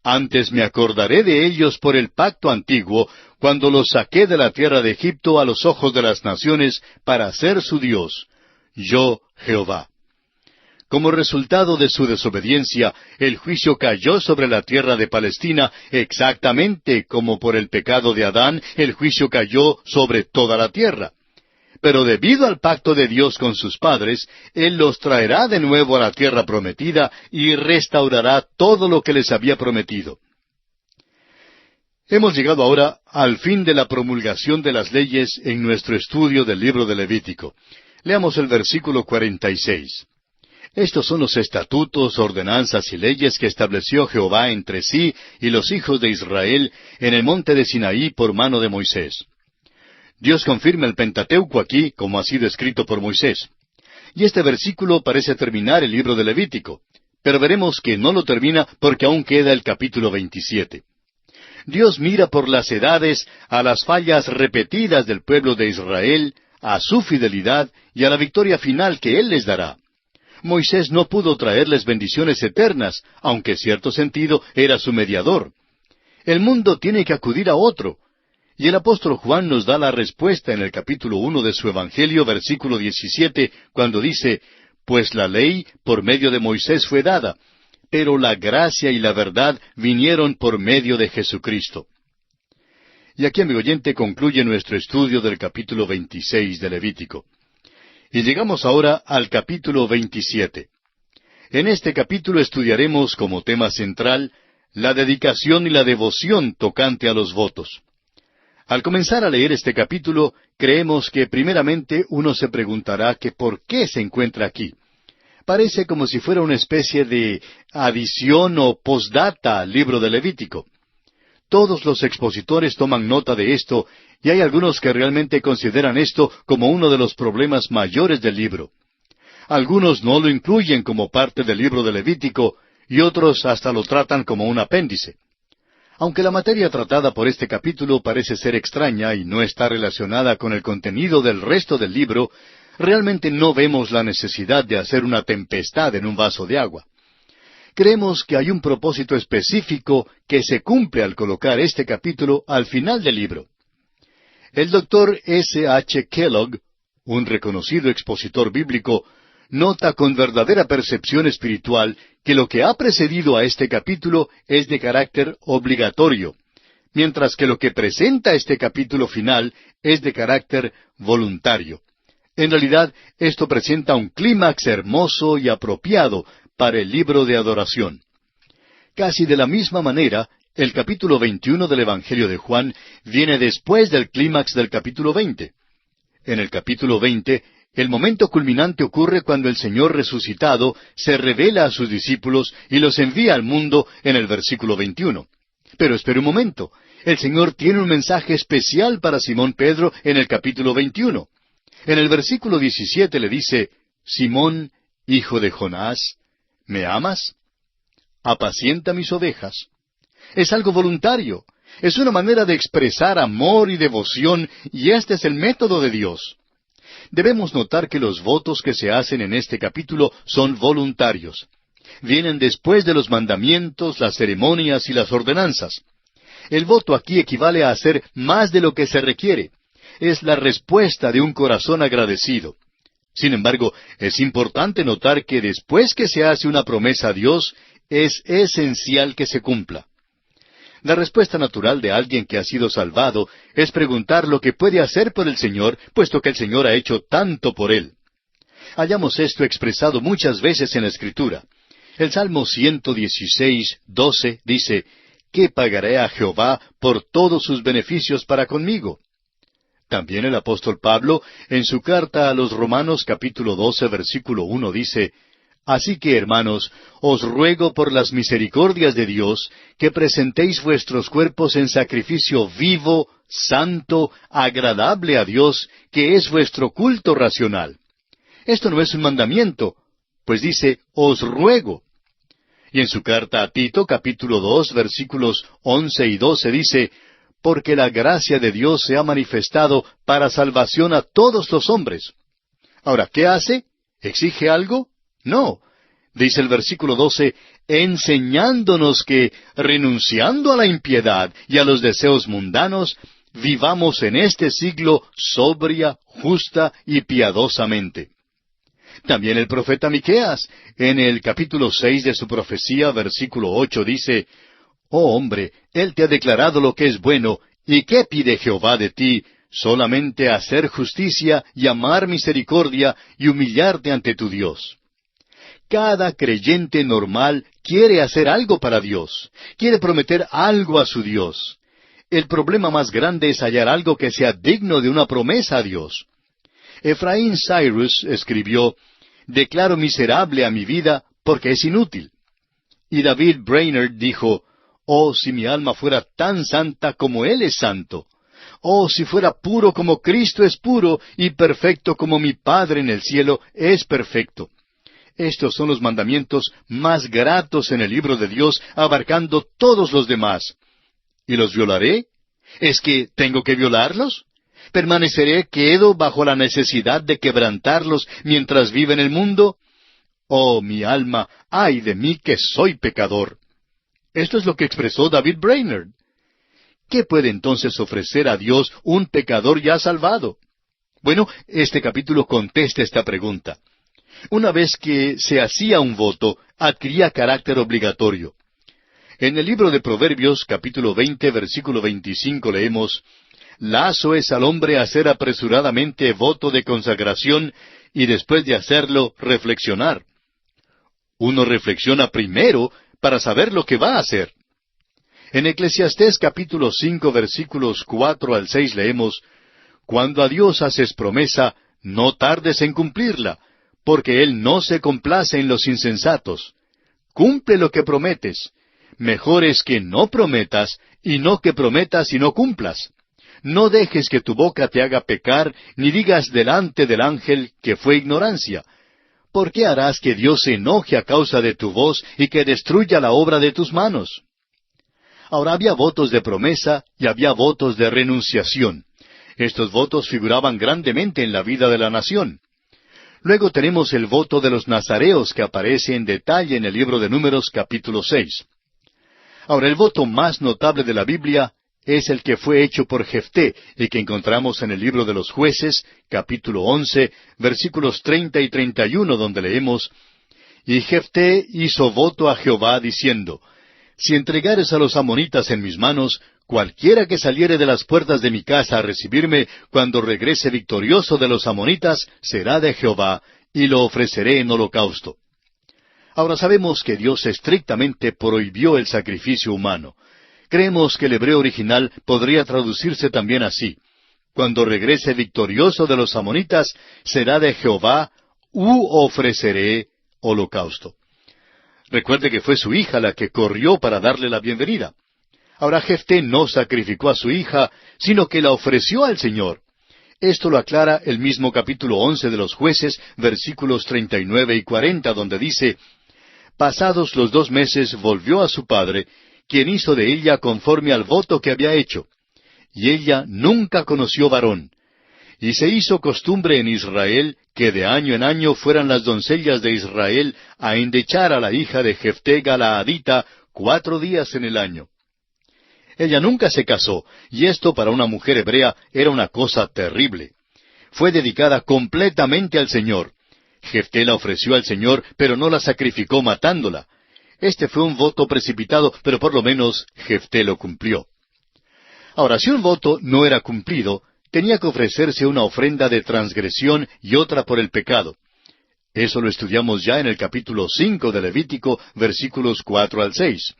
Antes me acordaré de ellos por el pacto antiguo, cuando los saqué de la tierra de Egipto a los ojos de las naciones para ser su Dios. Yo, Jehová. Como resultado de su desobediencia, el juicio cayó sobre la tierra de Palestina, exactamente como por el pecado de Adán, el juicio cayó sobre toda la tierra. Pero debido al pacto de Dios con sus padres, Él los traerá de nuevo a la tierra prometida y restaurará todo lo que les había prometido. Hemos llegado ahora al fin de la promulgación de las leyes en nuestro estudio del libro de Levítico. Leamos el versículo 46. Estos son los estatutos, ordenanzas y leyes que estableció Jehová entre sí y los hijos de Israel en el monte de Sinaí por mano de Moisés. Dios confirma el Pentateuco aquí, como ha sido escrito por Moisés. Y este versículo parece terminar el libro de Levítico, pero veremos que no lo termina porque aún queda el capítulo 27. Dios mira por las edades a las fallas repetidas del pueblo de Israel, a su fidelidad y a la victoria final que Él les dará. Moisés no pudo traerles bendiciones eternas, aunque en cierto sentido era su mediador. El mundo tiene que acudir a otro. Y el apóstol Juan nos da la respuesta en el capítulo 1 de su Evangelio, versículo 17, cuando dice, «Pues la ley por medio de Moisés fue dada, pero la gracia y la verdad vinieron por medio de Jesucristo». Y aquí, amigo oyente, concluye nuestro estudio del capítulo 26 de Levítico. Y llegamos ahora al capítulo 27. En este capítulo estudiaremos como tema central la dedicación y la devoción tocante a los votos. Al comenzar a leer este capítulo, creemos que primeramente uno se preguntará que por qué se encuentra aquí. Parece como si fuera una especie de adición o postdata al libro de Levítico. Todos los expositores toman nota de esto, y hay algunos que realmente consideran esto como uno de los problemas mayores del libro. Algunos no lo incluyen como parte del libro de Levítico, y otros hasta lo tratan como un apéndice. Aunque la materia tratada por este capítulo parece ser extraña y no está relacionada con el contenido del resto del libro, realmente no vemos la necesidad de hacer una tempestad en un vaso de agua. Creemos que hay un propósito específico que se cumple al colocar este capítulo al final del libro. El doctor S. H. Kellogg, un reconocido expositor bíblico, nota con verdadera percepción espiritual que lo que ha precedido a este capítulo es de carácter obligatorio, mientras que lo que presenta este capítulo final es de carácter voluntario. En realidad, esto presenta un clímax hermoso y apropiado para el libro de adoración. Casi de la misma manera, el capítulo 21 del Evangelio de Juan viene después del clímax del capítulo 20. En el capítulo 20, el momento culminante ocurre cuando el Señor resucitado se revela a sus discípulos y los envía al mundo en el versículo 21. Pero espere un momento, el Señor tiene un mensaje especial para Simón Pedro en el capítulo 21. En el versículo 17 le dice, «Simón, hijo de Jonás, ¿me amas? Apacienta mis ovejas». Es algo voluntario. Es una manera de expresar amor y devoción, y este es el método de Dios. Debemos notar que los votos que se hacen en este capítulo son voluntarios. Vienen después de los mandamientos, las ceremonias y las ordenanzas. El voto aquí equivale a hacer más de lo que se requiere. Es la respuesta de un corazón agradecido. Sin embargo, es importante notar que después que se hace una promesa a Dios, es esencial que se cumpla. La respuesta natural de alguien que ha sido salvado es preguntar lo que puede hacer por el Señor, puesto que el Señor ha hecho tanto por él. Hallamos esto expresado muchas veces en la Escritura. El Salmo 116:12 dice, «¿Qué pagaré a Jehová por todos sus beneficios para conmigo?». También el apóstol Pablo, en su carta a los Romanos capítulo 12, versículo 1, dice, «Así que, hermanos, os ruego por las misericordias de Dios, que presentéis vuestros cuerpos en sacrificio vivo, santo, agradable a Dios, que es vuestro culto racional». Esto no es un mandamiento, pues dice, «os ruego». Y en su carta a Tito, capítulo 2, versículos 11 y 12, dice, «Porque la gracia de Dios se ha manifestado para salvación a todos los hombres». Ahora, ¿qué hace? ¿Exige algo? No. Dice el versículo 12, enseñándonos que, renunciando a la impiedad y a los deseos mundanos, vivamos en este siglo sobria, justa y piadosamente. También el profeta Miqueas, en el capítulo 6 de su profecía, versículo 8, dice, «Oh hombre, Él te ha declarado lo que es bueno, ¿y qué pide Jehová de ti? Solamente hacer justicia y amar misericordia y humillarte ante tu Dios». Cada creyente normal quiere hacer algo para Dios, quiere prometer algo a su Dios. el problema más grande es hallar algo que sea digno de una promesa a Dios. Efraín Cyrus escribió, «Declaro miserable a mi vida porque es inútil». Y David Brainerd dijo, «Oh, si mi alma fuera tan santa como Él es santo. Oh, si fuera puro como Cristo es puro y perfecto como mi Padre en el cielo es perfecto». Estos son los mandamientos más gratos en el libro de Dios, abarcando todos los demás. ¿Y los violaré? ¿Es que tengo que violarlos? ¿Permaneceré quedo bajo la necesidad de quebrantarlos mientras vive en el mundo? Oh, mi alma, ay de mí que soy pecador. Esto es lo que expresó David Brainerd. ¿Qué puede entonces ofrecer a Dios un pecador ya salvado? Bueno, este capítulo contesta esta pregunta. Una vez que se hacía un voto, adquiría carácter obligatorio. En el libro de Proverbios, capítulo 20, versículo 25, leemos, «Lazo es al hombre hacer apresuradamente voto de consagración y después de hacerlo, reflexionar». Uno reflexiona primero para saber lo que va a hacer. En Eclesiastés capítulo 5, versículos 4 al 6 leemos, «Cuando a Dios haces promesa, no tardes en cumplirla, porque Él no se complace en los insensatos. Cumple lo que prometes. Mejor es que no prometas, y no que prometas y no cumplas. No dejes que tu boca te haga pecar, ni digas delante del ángel que fue ignorancia. ¿Por qué harás que Dios se enoje a causa de tu voz y que destruya la obra de tus manos? Ahora había votos de promesa y había votos de renunciación. Estos votos figuraban grandemente en la vida de la nación. Luego tenemos el voto de los nazareos que aparece en detalle en el libro de Números capítulo 6. Ahora el voto más notable de la Biblia es el que fue hecho por Jefté y que encontramos en el libro de los Jueces, capítulo 11, versículos 30 y 31, donde leemos, «Y Jefté hizo voto a Jehová diciendo, Si entregares a los amonitas en mis manos, cualquiera que saliere de las puertas de mi casa a recibirme cuando regrese victorioso de los amonitas, será de Jehová, y lo ofreceré en holocausto». Ahora sabemos que Dios estrictamente prohibió el sacrificio humano. Creemos que el hebreo original podría traducirse también así: «Cuando regrese victorioso de los amonitas, será de Jehová, ofreceré holocausto». Recuerde que fue su hija la que corrió para darle la bienvenida. Ahora Jefté no sacrificó a su hija, sino que la ofreció al Señor. Esto lo aclara el mismo capítulo 11 de los Jueces, versículos 39 y 40, donde dice, «Pasados los 2 meses volvió a su padre, quien hizo de ella conforme al voto que había hecho. Y ella nunca conoció varón. Y se hizo costumbre en Israel que de año en año fueran las doncellas de Israel a endechar a la hija de Jefté Galaadita 4 días en el año». Ella nunca se casó, y esto para una mujer hebrea era una cosa terrible. Fue dedicada completamente al Señor. Jefté la ofreció al Señor, pero no la sacrificó matándola. Este fue un voto precipitado, pero por lo menos Jefté lo cumplió. Ahora, si un voto no era cumplido, tenía que ofrecerse una ofrenda de transgresión y otra por el pecado. Eso lo estudiamos ya en el capítulo 5 de Levítico, versículos 4 al 6.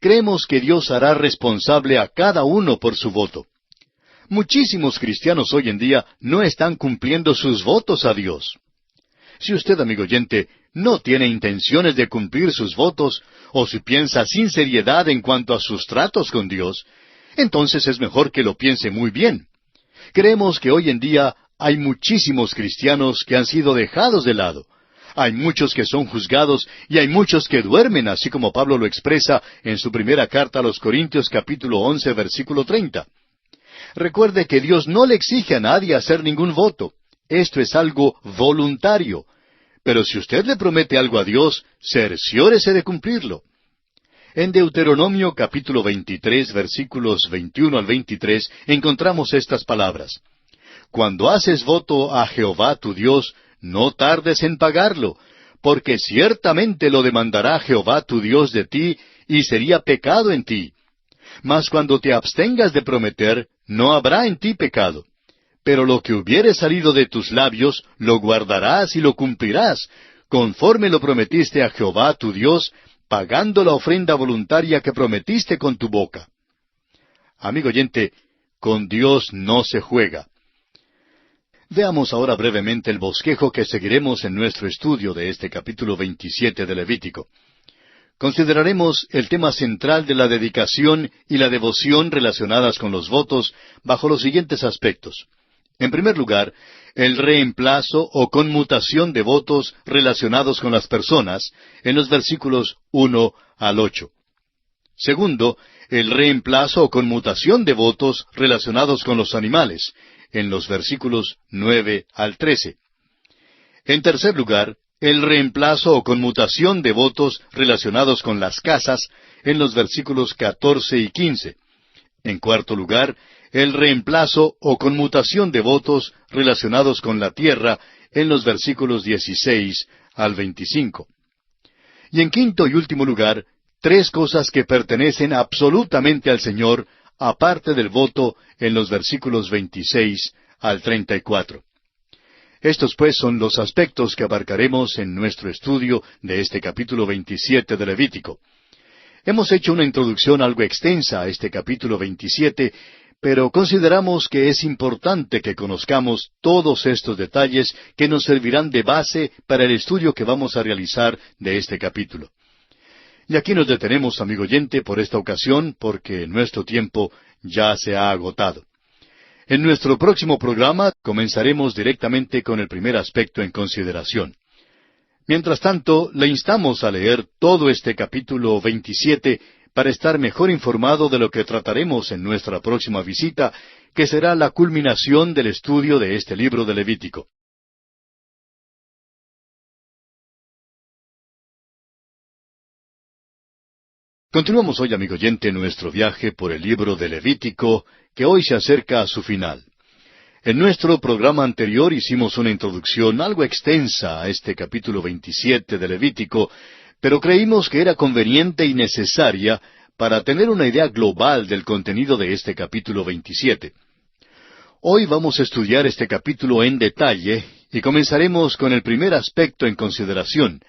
Creemos que Dios hará responsable a cada uno por su voto. Muchísimos cristianos hoy en día no están cumpliendo sus votos a Dios. Si usted, amigo oyente, no tiene intenciones de cumplir sus votos, o si piensa sin seriedad en cuanto a sus tratos con Dios, entonces es mejor que lo piense muy bien. Creemos que hoy en día hay muchísimos cristianos que han sido dejados de lado. Hay muchos que son juzgados y hay muchos que duermen, así como Pablo lo expresa en su primera carta a los Corintios capítulo 11, versículo 30. Recuerde que Dios no le exige a nadie hacer ningún voto. Esto es algo voluntario. Pero si usted le promete algo a Dios, cerciórese de cumplirlo. En Deuteronomio capítulo 23, versículos 21 al 23, encontramos estas palabras. «Cuando haces voto a Jehová tu Dios, no tardes en pagarlo, porque ciertamente lo demandará Jehová tu Dios de ti, y sería pecado en ti. Mas cuando te abstengas de prometer, no habrá en ti pecado. Pero lo que hubiere salido de tus labios, lo guardarás y lo cumplirás, conforme lo prometiste a Jehová tu Dios, pagando la ofrenda voluntaria que prometiste con tu boca». Amigo oyente, con Dios no se juega. Veamos ahora brevemente el bosquejo que seguiremos en nuestro estudio de este capítulo 27 de Levítico. Consideraremos el tema central de la dedicación y la devoción relacionadas con los votos bajo los siguientes aspectos. En primer lugar, el reemplazo o conmutación de votos relacionados con las personas, en los versículos 1 al 8. Segundo, el reemplazo o conmutación de votos relacionados con los animales, en los versículos 9 al 13. En tercer lugar, el reemplazo o conmutación de votos relacionados con las casas, en los versículos 14 y 15. En cuarto lugar, el reemplazo o conmutación de votos relacionados con la tierra, en los versículos 16 al 25. Y en quinto y último lugar, tres cosas que pertenecen absolutamente al Señor, aparte del voto, en los versículos 26 al 34. Estos pues son los aspectos que abarcaremos en nuestro estudio de este capítulo 27 de Levítico. Hemos hecho una introducción algo extensa a este capítulo 27, pero consideramos que es importante que conozcamos todos estos detalles que nos servirán de base para el estudio que vamos a realizar de este capítulo. Y aquí nos detenemos, amigo oyente, por esta ocasión, porque nuestro tiempo ya se ha agotado. En nuestro próximo programa comenzaremos directamente con el primer aspecto en consideración. Mientras tanto, le instamos a leer todo este capítulo 27 para estar mejor informado de lo que trataremos en nuestra próxima visita, que será la culminación del estudio de este libro de Levítico. Continuamos hoy, amigo oyente, nuestro viaje por el libro de Levítico, que hoy se acerca a su final. En nuestro programa anterior hicimos una introducción algo extensa a este capítulo 27 de Levítico, pero creímos que era conveniente y necesaria para tener una idea global del contenido de este capítulo 27. Hoy vamos a estudiar este capítulo en detalle y comenzaremos con el primer aspecto en consideración,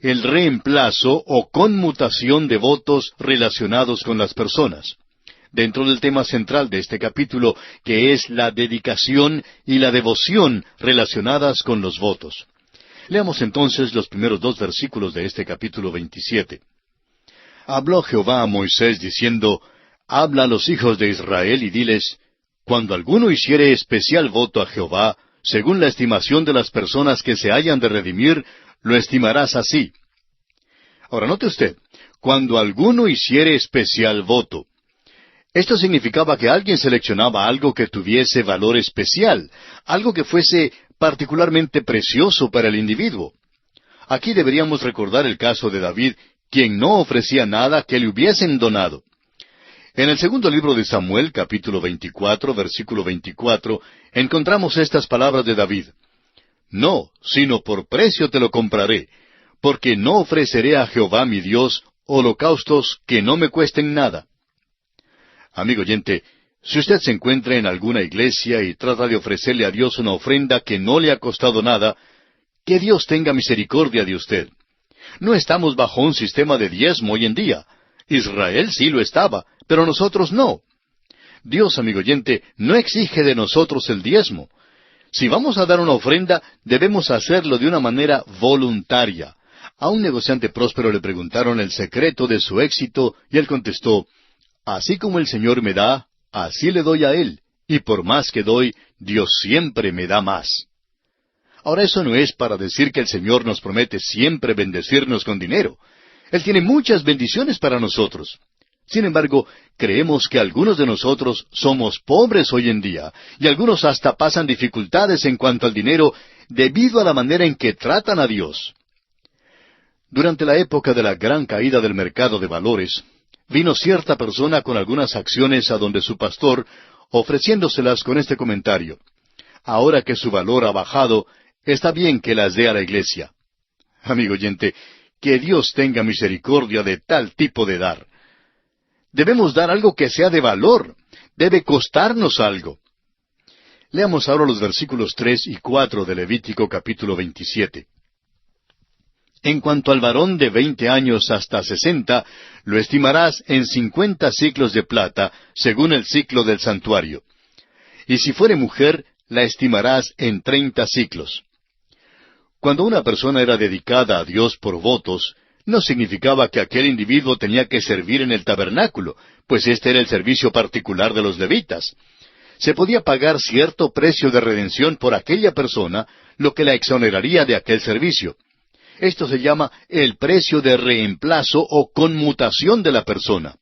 el reemplazo o conmutación de votos relacionados con las personas, dentro del tema central de este capítulo, que es la dedicación y la devoción relacionadas con los votos. Leamos entonces los primeros dos versículos de este capítulo 27. Habló Jehová a Moisés diciendo, habla a los hijos de Israel y diles, cuando alguno hiciere especial voto a Jehová, según la estimación de las personas que se hayan de redimir, lo estimarás así. Ahora note usted, cuando alguno hiciere especial voto. Esto significaba que alguien seleccionaba algo que tuviese valor especial, algo que fuese particularmente precioso para el individuo. Aquí deberíamos recordar el caso de David, quien no ofrecía nada que le hubiesen donado. En el segundo libro de Samuel, capítulo 24, versículo 24, encontramos estas palabras de David. No, sino por precio te lo compraré, porque no ofreceré a Jehová mi Dios holocaustos que no me cuesten nada. Amigo oyente, si usted se encuentra en alguna iglesia y trata de ofrecerle a Dios una ofrenda que no le ha costado nada, que Dios tenga misericordia de usted. No estamos bajo un sistema de diezmo hoy en día. Israel sí lo estaba, pero nosotros no. Dios, amigo oyente, no exige de nosotros el diezmo. Si vamos a dar una ofrenda, debemos hacerlo de una manera voluntaria. A un negociante próspero le preguntaron el secreto de su éxito, y él contestó, así como el Señor me da, así le doy a Él, y por más que doy, Dios siempre me da más. Ahora eso no es para decir que el Señor nos promete siempre bendecirnos con dinero. Él tiene muchas bendiciones para nosotros. Sin embargo, creemos que algunos de nosotros somos pobres hoy en día, y algunos hasta pasan dificultades en cuanto al dinero debido a la manera en que tratan a Dios. Durante la época de la gran caída del mercado de valores, vino cierta persona con algunas acciones a donde su pastor, ofreciéndoselas con este comentario, ahora que su valor ha bajado, está bien que las dé a la iglesia. Amigo oyente, que Dios tenga misericordia de tal tipo de dar. Debemos dar algo que sea de valor. Debe costarnos algo. Leamos ahora los versículos 3 y 4 de Levítico capítulo 27. En cuanto al varón de 20 años hasta 60, lo estimarás en 50 siclos de plata, según el siclo del santuario. Y si fuere mujer, la estimarás en 30 siclos. Cuando una persona era dedicada a Dios por votos, no significaba que aquel individuo tenía que servir en el tabernáculo, pues este era el servicio particular de los levitas. Se podía pagar cierto precio de redención por aquella persona, lo que la exoneraría de aquel servicio. Esto se llama el precio de reemplazo o conmutación de la persona.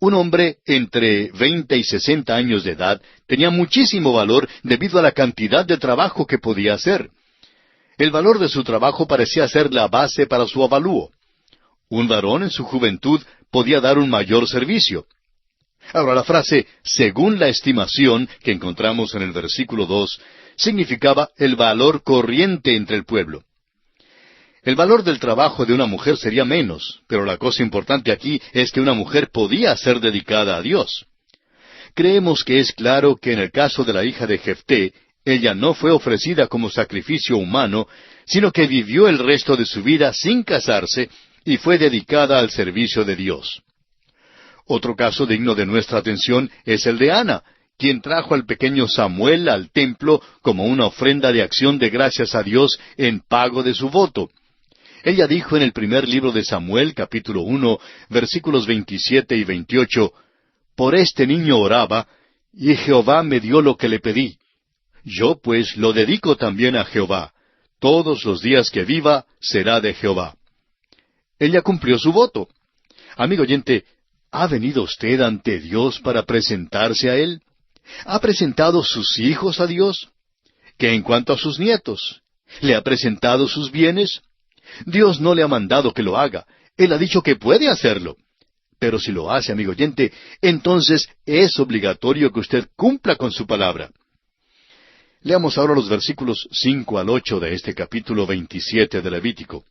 Un hombre entre 20 y 60 años de edad tenía muchísimo valor debido a la cantidad de trabajo que podía hacer. El valor de su trabajo parecía ser la base para su avalúo. Un varón en su juventud podía dar un mayor servicio. Ahora, la frase «según la estimación» que encontramos en el versículo 2 significaba el valor corriente entre el pueblo. El valor del trabajo de una mujer sería menos, pero la cosa importante aquí es que una mujer podía ser dedicada a Dios. Creemos que es claro que en el caso de la hija de Jefté, ella no fue ofrecida como sacrificio humano, sino que vivió el resto de su vida sin casarse y fue dedicada al servicio de Dios. Otro caso digno de nuestra atención es el de Ana, quien trajo al pequeño Samuel al templo como una ofrenda de acción de gracias a Dios en pago de su voto. Ella dijo en el primer libro de Samuel, capítulo 1, versículos 27 y 28, «Por este niño oraba, y Jehová me dio lo que le pedí. Yo pues lo dedico también a Jehová. Todos los días que viva será de Jehová». Ella cumplió su voto. Amigo oyente, ¿ha venido usted ante Dios para presentarse a Él? ¿Ha presentado sus hijos a Dios? ¿Qué en cuanto a sus nietos? ¿Le ha presentado sus bienes? Dios no le ha mandado que lo haga. Él ha dicho que puede hacerlo. Pero si lo hace, amigo oyente, entonces es obligatorio que usted cumpla con su palabra. Leamos ahora los versículos 5 al 8 de este capítulo 27 de Levítico.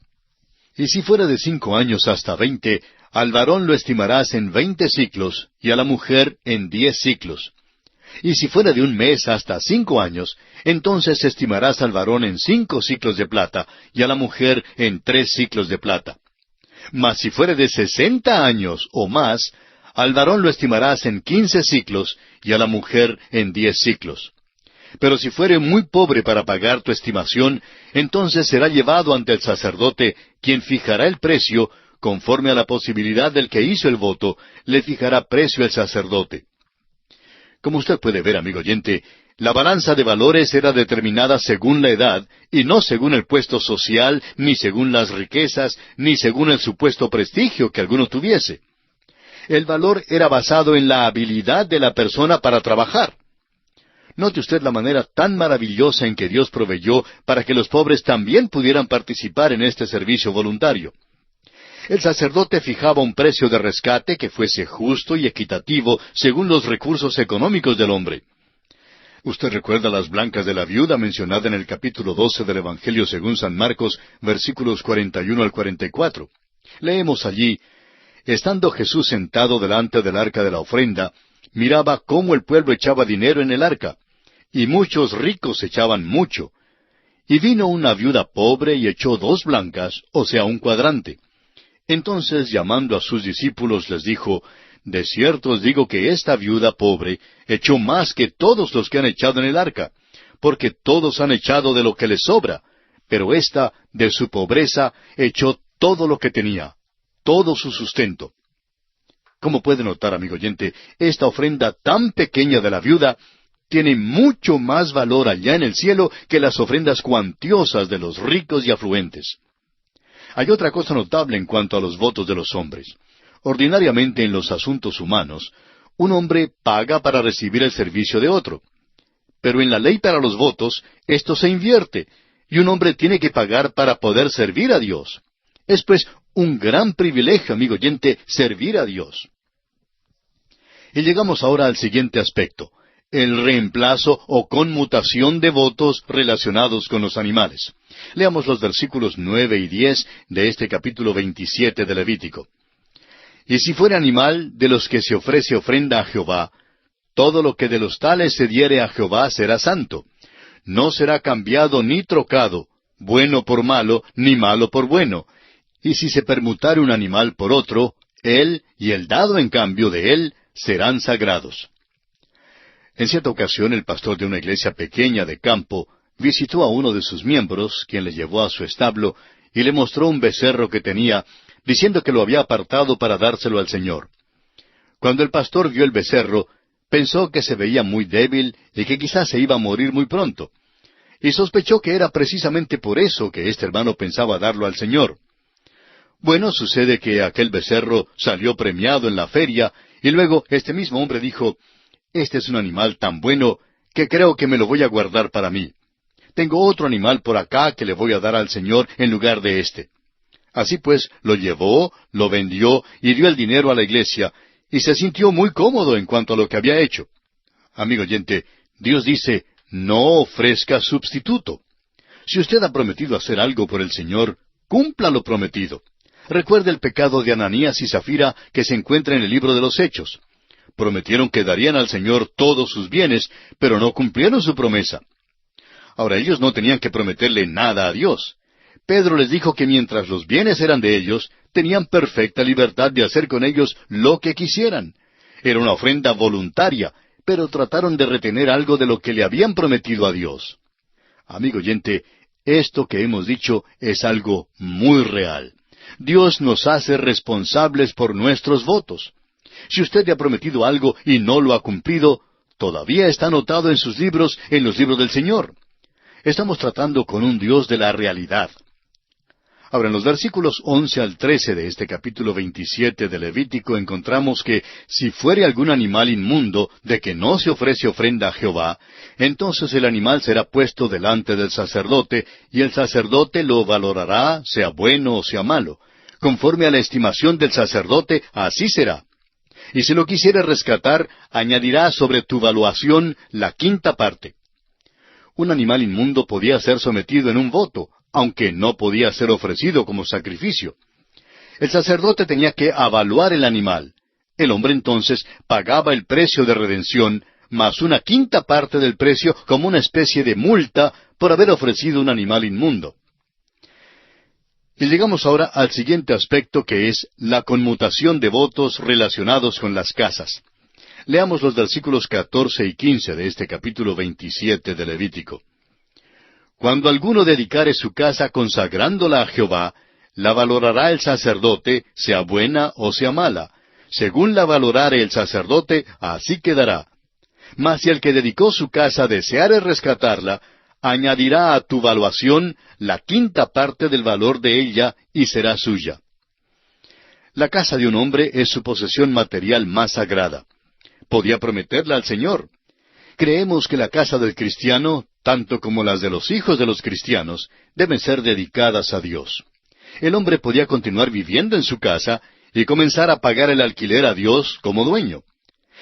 «Y si fuera de 5 años hasta 20, al varón lo estimarás en 20 siclos, y a la mujer en 10 siclos. Y si fuera de 1 mes hasta 5 años, entonces estimarás al varón en 5 siclos de plata, y a la mujer en 3 siclos de plata. Mas si fuere de 60 años o más, al varón lo estimarás en 15 siclos, y a la mujer en 10 siclos. Pero si fuere muy pobre para pagar tu estimación, entonces será llevado ante el sacerdote, quien fijará el precio, conforme a la posibilidad del que hizo el voto, le fijará precio el sacerdote». Como usted puede ver, amigo oyente, la balanza de valores era determinada según la edad, y no según el puesto social, ni según las riquezas, ni según el supuesto prestigio que alguno tuviese. El valor era basado en la habilidad de la persona para trabajar. Note usted la manera tan maravillosa en que Dios proveyó para que los pobres también pudieran participar en este servicio voluntario. El sacerdote fijaba un precio de rescate que fuese justo y equitativo según los recursos económicos del hombre. Usted recuerda las blancas de la viuda mencionada en el capítulo 12 del Evangelio según San Marcos, versículos 41 al 44. Leemos allí: «Estando Jesús sentado delante del arca de la ofrenda, miraba cómo el pueblo echaba dinero en el arca, y muchos ricos echaban mucho. Y vino una viuda pobre y echó 2 blancas, o sea, un cuadrante. Entonces, llamando a sus discípulos, les dijo: De cierto os digo que esta viuda pobre echó más que todos los que han echado en el arca, porque todos han echado de lo que les sobra, pero ésta, de su pobreza, echó todo lo que tenía, todo su sustento». Como puede notar, amigo oyente, esta ofrenda tan pequeña de la viuda tiene mucho más valor allá en el cielo que las ofrendas cuantiosas de los ricos y afluentes. Hay otra cosa notable en cuanto a los votos de los hombres. Ordinariamente en los asuntos humanos, un hombre paga para recibir el servicio de otro. Pero en la ley para los votos, esto se invierte, y un hombre tiene que pagar para poder servir a Dios. Es pues un gran privilegio, amigo oyente, servir a Dios. Y llegamos ahora al siguiente aspecto: el reemplazo o conmutación de votos relacionados con los animales. Leamos los versículos 9 y 10 de este capítulo 27 de Levítico. «Y si fuera animal de los que se ofrece ofrenda a Jehová, todo lo que de los tales se diere a Jehová será santo. No será cambiado ni trocado, bueno por malo, ni malo por bueno. Y si se permutare un animal por otro, él y el dado en cambio de él serán sagrados. En cierta ocasión el pastor de una iglesia pequeña de campo visitó a uno de sus miembros, quien le llevó a su establo, y le mostró un becerro que tenía, diciendo que lo había apartado para dárselo al Señor. Cuando el pastor vio el becerro, pensó que se veía muy débil y que quizás se iba a morir muy pronto. Y sospechó que era precisamente por eso que este hermano pensaba darlo al Señor. Bueno, sucede que aquel becerro salió premiado en la feria, y luego este mismo hombre dijo, «Este es un animal tan bueno que creo que me lo voy a guardar para mí. Tengo otro animal por acá que le voy a dar al Señor en lugar de este». Así pues, lo llevó, lo vendió y dio el dinero a la iglesia, y se sintió muy cómodo en cuanto a lo que había hecho. Amigo oyente, Dios dice, no ofrezca sustituto. Si usted ha prometido hacer algo por el Señor, cumpla lo prometido. Recuerde el pecado de Ananías y Zafira que se encuentra en el libro de los Hechos. Prometieron que darían al Señor todos sus bienes, pero no cumplieron su promesa. Ahora, ellos no tenían que prometerle nada a Dios. Pedro les dijo que mientras los bienes eran de ellos, tenían perfecta libertad de hacer con ellos lo que quisieran. Era una ofrenda voluntaria, pero trataron de retener algo de lo que le habían prometido a Dios. Amigo oyente, esto que hemos dicho es algo muy real. Dios nos hace responsables por nuestros votos. Si usted le ha prometido algo y no lo ha cumplido, todavía está anotado en sus libros, en los libros del Señor. Estamos tratando con un Dios de la realidad. Ahora, en los versículos 11 al 13 de este capítulo 27 de Levítico encontramos que si fuere algún animal inmundo de que no se ofrece ofrenda a Jehová, entonces el animal será puesto delante del sacerdote, y el sacerdote lo valorará, sea bueno o sea malo. Conforme a la estimación del sacerdote, así será. Y si lo quisiere rescatar, añadirá sobre tu valuación la quinta parte. Un animal inmundo podía ser sometido en un voto, aunque no podía ser ofrecido como sacrificio. El sacerdote tenía que avaluar el animal. El hombre entonces pagaba el precio de redención, más una quinta parte del precio como una especie de multa por haber ofrecido un animal inmundo. Y llegamos ahora al siguiente aspecto, que es la conmutación de votos relacionados con las casas. Leamos los versículos 14 y 15 de este capítulo 27 de Levítico. Cuando alguno dedicare su casa consagrándola a Jehová, la valorará el sacerdote, sea buena o sea mala. Según la valorare el sacerdote, así quedará. Mas si el que dedicó su casa deseare rescatarla, añadirá a tu valuación la quinta parte del valor de ella, y será suya. La casa de un hombre es su posesión material más sagrada. Podía prometerla al Señor. Creemos que la casa del cristiano, tanto como las de los hijos de los cristianos, deben ser dedicadas a Dios. El hombre podía continuar viviendo en su casa y comenzar a pagar el alquiler a Dios como dueño.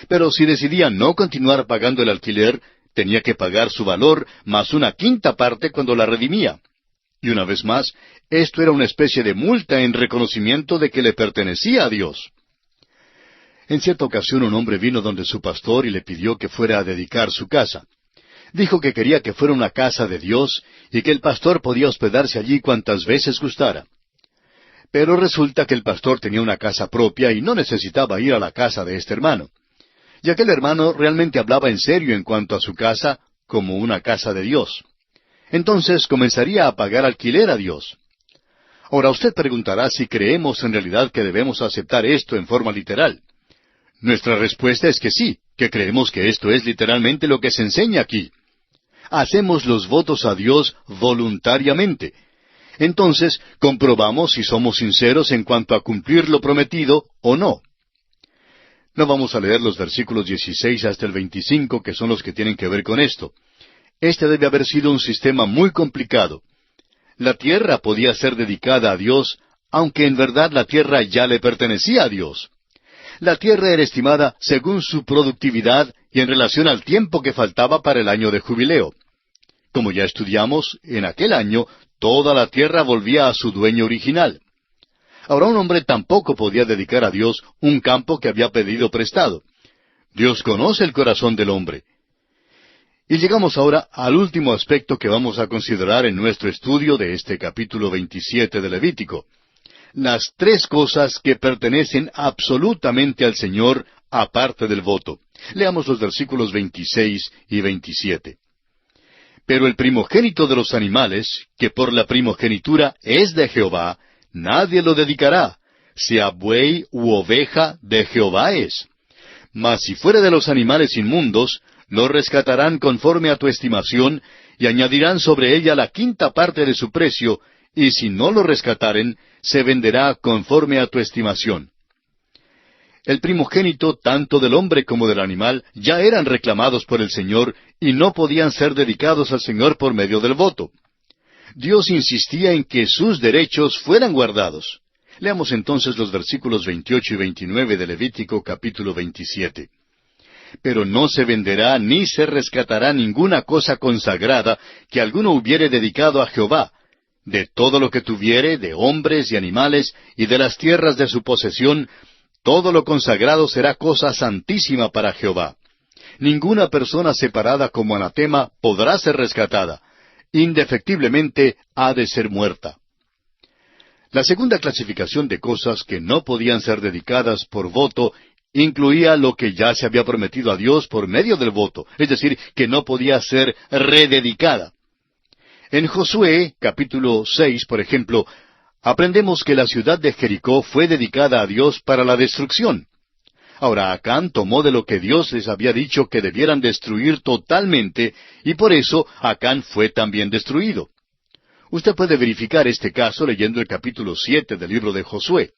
Pero si decidía no continuar pagando el alquiler, tenía que pagar su valor más una quinta parte cuando la redimía. Y una vez más, esto era una especie de multa en reconocimiento de que le pertenecía a Dios. En cierta ocasión un hombre vino donde su pastor y le pidió que fuera a dedicar su casa. Dijo que quería que fuera una casa de Dios y que el pastor podía hospedarse allí cuantas veces gustara. Pero resulta que el pastor tenía una casa propia y no necesitaba ir a la casa de este hermano. Y aquel hermano realmente hablaba en serio en cuanto a su casa como una casa de Dios. Entonces comenzaría a pagar alquiler a Dios. Ahora usted preguntará si creemos en realidad que debemos aceptar esto en forma literal. Nuestra respuesta es que sí, que creemos que esto es literalmente lo que se enseña aquí. Hacemos los votos a Dios voluntariamente. Entonces, comprobamos si somos sinceros en cuanto a cumplir lo prometido o no. No vamos a leer los versículos 16 hasta el 25, que son los que tienen que ver con esto. Este debe haber sido un sistema muy complicado. La tierra podía ser dedicada a Dios, aunque en verdad la tierra ya le pertenecía a Dios. La tierra era estimada según su productividad y en relación al tiempo que faltaba para el año de jubileo. Como ya estudiamos, en aquel año toda la tierra volvía a su dueño original. Ahora un hombre tampoco podía dedicar a Dios un campo que había pedido prestado. Dios conoce el corazón del hombre. Y llegamos ahora al último aspecto que vamos a considerar en nuestro estudio de este capítulo 27 de Levítico. Las tres cosas que pertenecen absolutamente al Señor aparte del voto. Leamos los versículos 26 y 27. Pero el primogénito de los animales, que por la primogenitura es de Jehová, nadie lo dedicará, sea buey u oveja, de Jehová es. Mas si fuere de los animales inmundos, lo rescatarán conforme a tu estimación, y añadirán sobre ella la quinta parte de su precio, y si no lo rescataren, se venderá conforme a tu estimación. El primogénito, tanto del hombre como del animal, ya eran reclamados por el Señor, y no podían ser dedicados al Señor por medio del voto. Dios insistía en que sus derechos fueran guardados. Leamos entonces los versículos 28 y 29 de Levítico capítulo 27. Pero no se venderá ni se rescatará ninguna cosa consagrada que alguno hubiere dedicado a Jehová. De todo lo que tuviere, de hombres y animales, y de las tierras de su posesión, todo lo consagrado será cosa santísima para Jehová. Ninguna persona separada como anatema podrá ser rescatada. Indefectiblemente ha de ser muerta. La segunda clasificación de cosas que no podían ser dedicadas por voto incluía lo que ya se había prometido a Dios por medio del voto, es decir, que no podía ser rededicada. En Josué, capítulo 6, por ejemplo, aprendemos que la ciudad de Jericó fue dedicada a Dios para la destrucción. Ahora Acán tomó de lo que Dios les había dicho que debieran destruir totalmente, y por eso Acán fue también destruido. Usted puede verificar este caso leyendo el capítulo 7 del libro de Josué.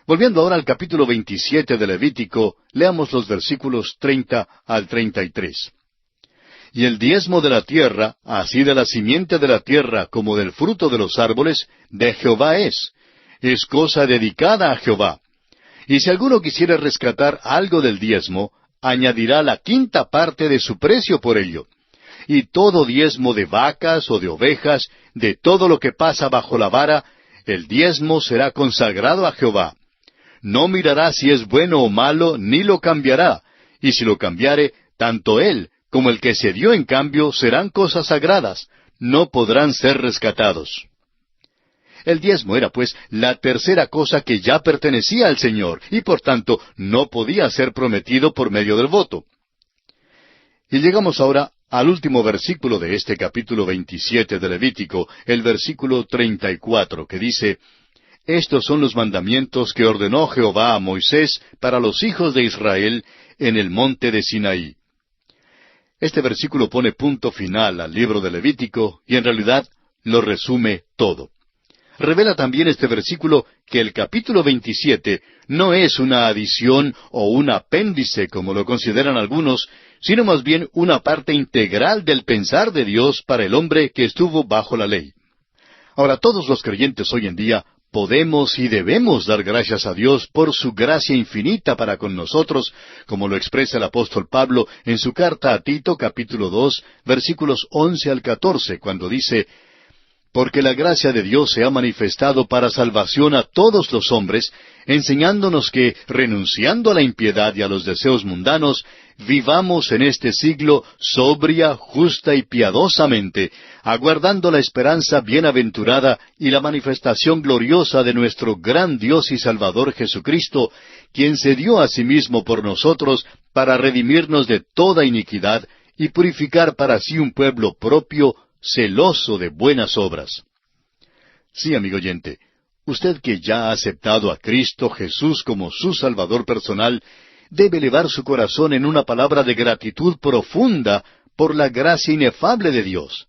Volviendo ahora al capítulo 27 de Levítico, leamos los versículos 30 al 33. Y el diezmo de la tierra, así de la simiente de la tierra como del fruto de los árboles, de Jehová es cosa dedicada a Jehová. Y si alguno quisiera rescatar algo del diezmo, añadirá la quinta parte de su precio por ello. Y todo diezmo de vacas o de ovejas, de todo lo que pasa bajo la vara, el diezmo será consagrado a Jehová. No mirará si es bueno o malo, ni lo cambiará, y si lo cambiare, tanto él como el que se dio en cambio serán cosas sagradas, no podrán ser rescatados. El diezmo era, pues, la tercera cosa que ya pertenecía al Señor, y por tanto no podía ser prometido por medio del voto. Y llegamos ahora al último versículo de este capítulo 27 de Levítico, el versículo 34, que dice: Estos son los mandamientos que ordenó Jehová a Moisés para los hijos de Israel en el monte de Sinaí. Este versículo pone punto final al libro de Levítico y en realidad lo resume todo. Revela también este versículo que el capítulo 27 no es una adición o un apéndice como lo consideran algunos, sino más bien una parte integral del pensar de Dios para el hombre que estuvo bajo la ley. Ahora, todos los creyentes hoy en día podemos y debemos dar gracias a Dios por su gracia infinita para con nosotros, como lo expresa el apóstol Pablo en su carta a Tito, capítulo 2, versículos 11 al 14, cuando dice: Porque la gracia de Dios se ha manifestado para salvación a todos los hombres, enseñándonos que, renunciando a la impiedad y a los deseos mundanos, vivamos en este siglo sobria, justa y piadosamente, aguardando la esperanza bienaventurada y la manifestación gloriosa de nuestro gran Dios y Salvador Jesucristo, quien se dio a sí mismo por nosotros para redimirnos de toda iniquidad y purificar para sí un pueblo propio, celoso de buenas obras. Sí, amigo oyente, usted que ya ha aceptado a Cristo Jesús como su Salvador personal, debe elevar su corazón en una palabra de gratitud profunda por la gracia inefable de Dios.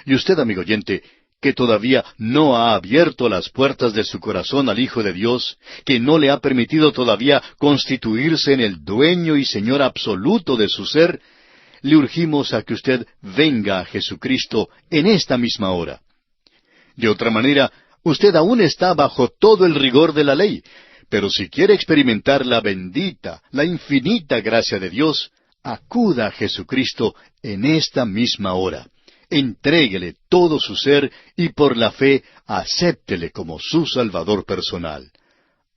Y usted, amigo oyente, que todavía no ha abierto las puertas de su corazón al Hijo de Dios, que no le ha permitido todavía constituirse en el dueño y Señor absoluto de su ser, le urgimos a que usted venga a Jesucristo en esta misma hora. De otra manera, usted aún está bajo todo el rigor de la ley, pero si quiere experimentar la bendita, la infinita gracia de Dios, acuda a Jesucristo en esta misma hora. Entréguele todo su ser y por la fe acéptele como su Salvador personal.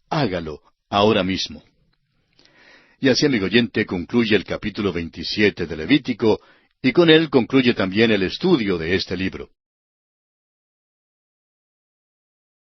Hágalo ahora mismo. Y así, amigo oyente, concluye el capítulo 27 de Levítico, Y con él concluye también el estudio de este libro.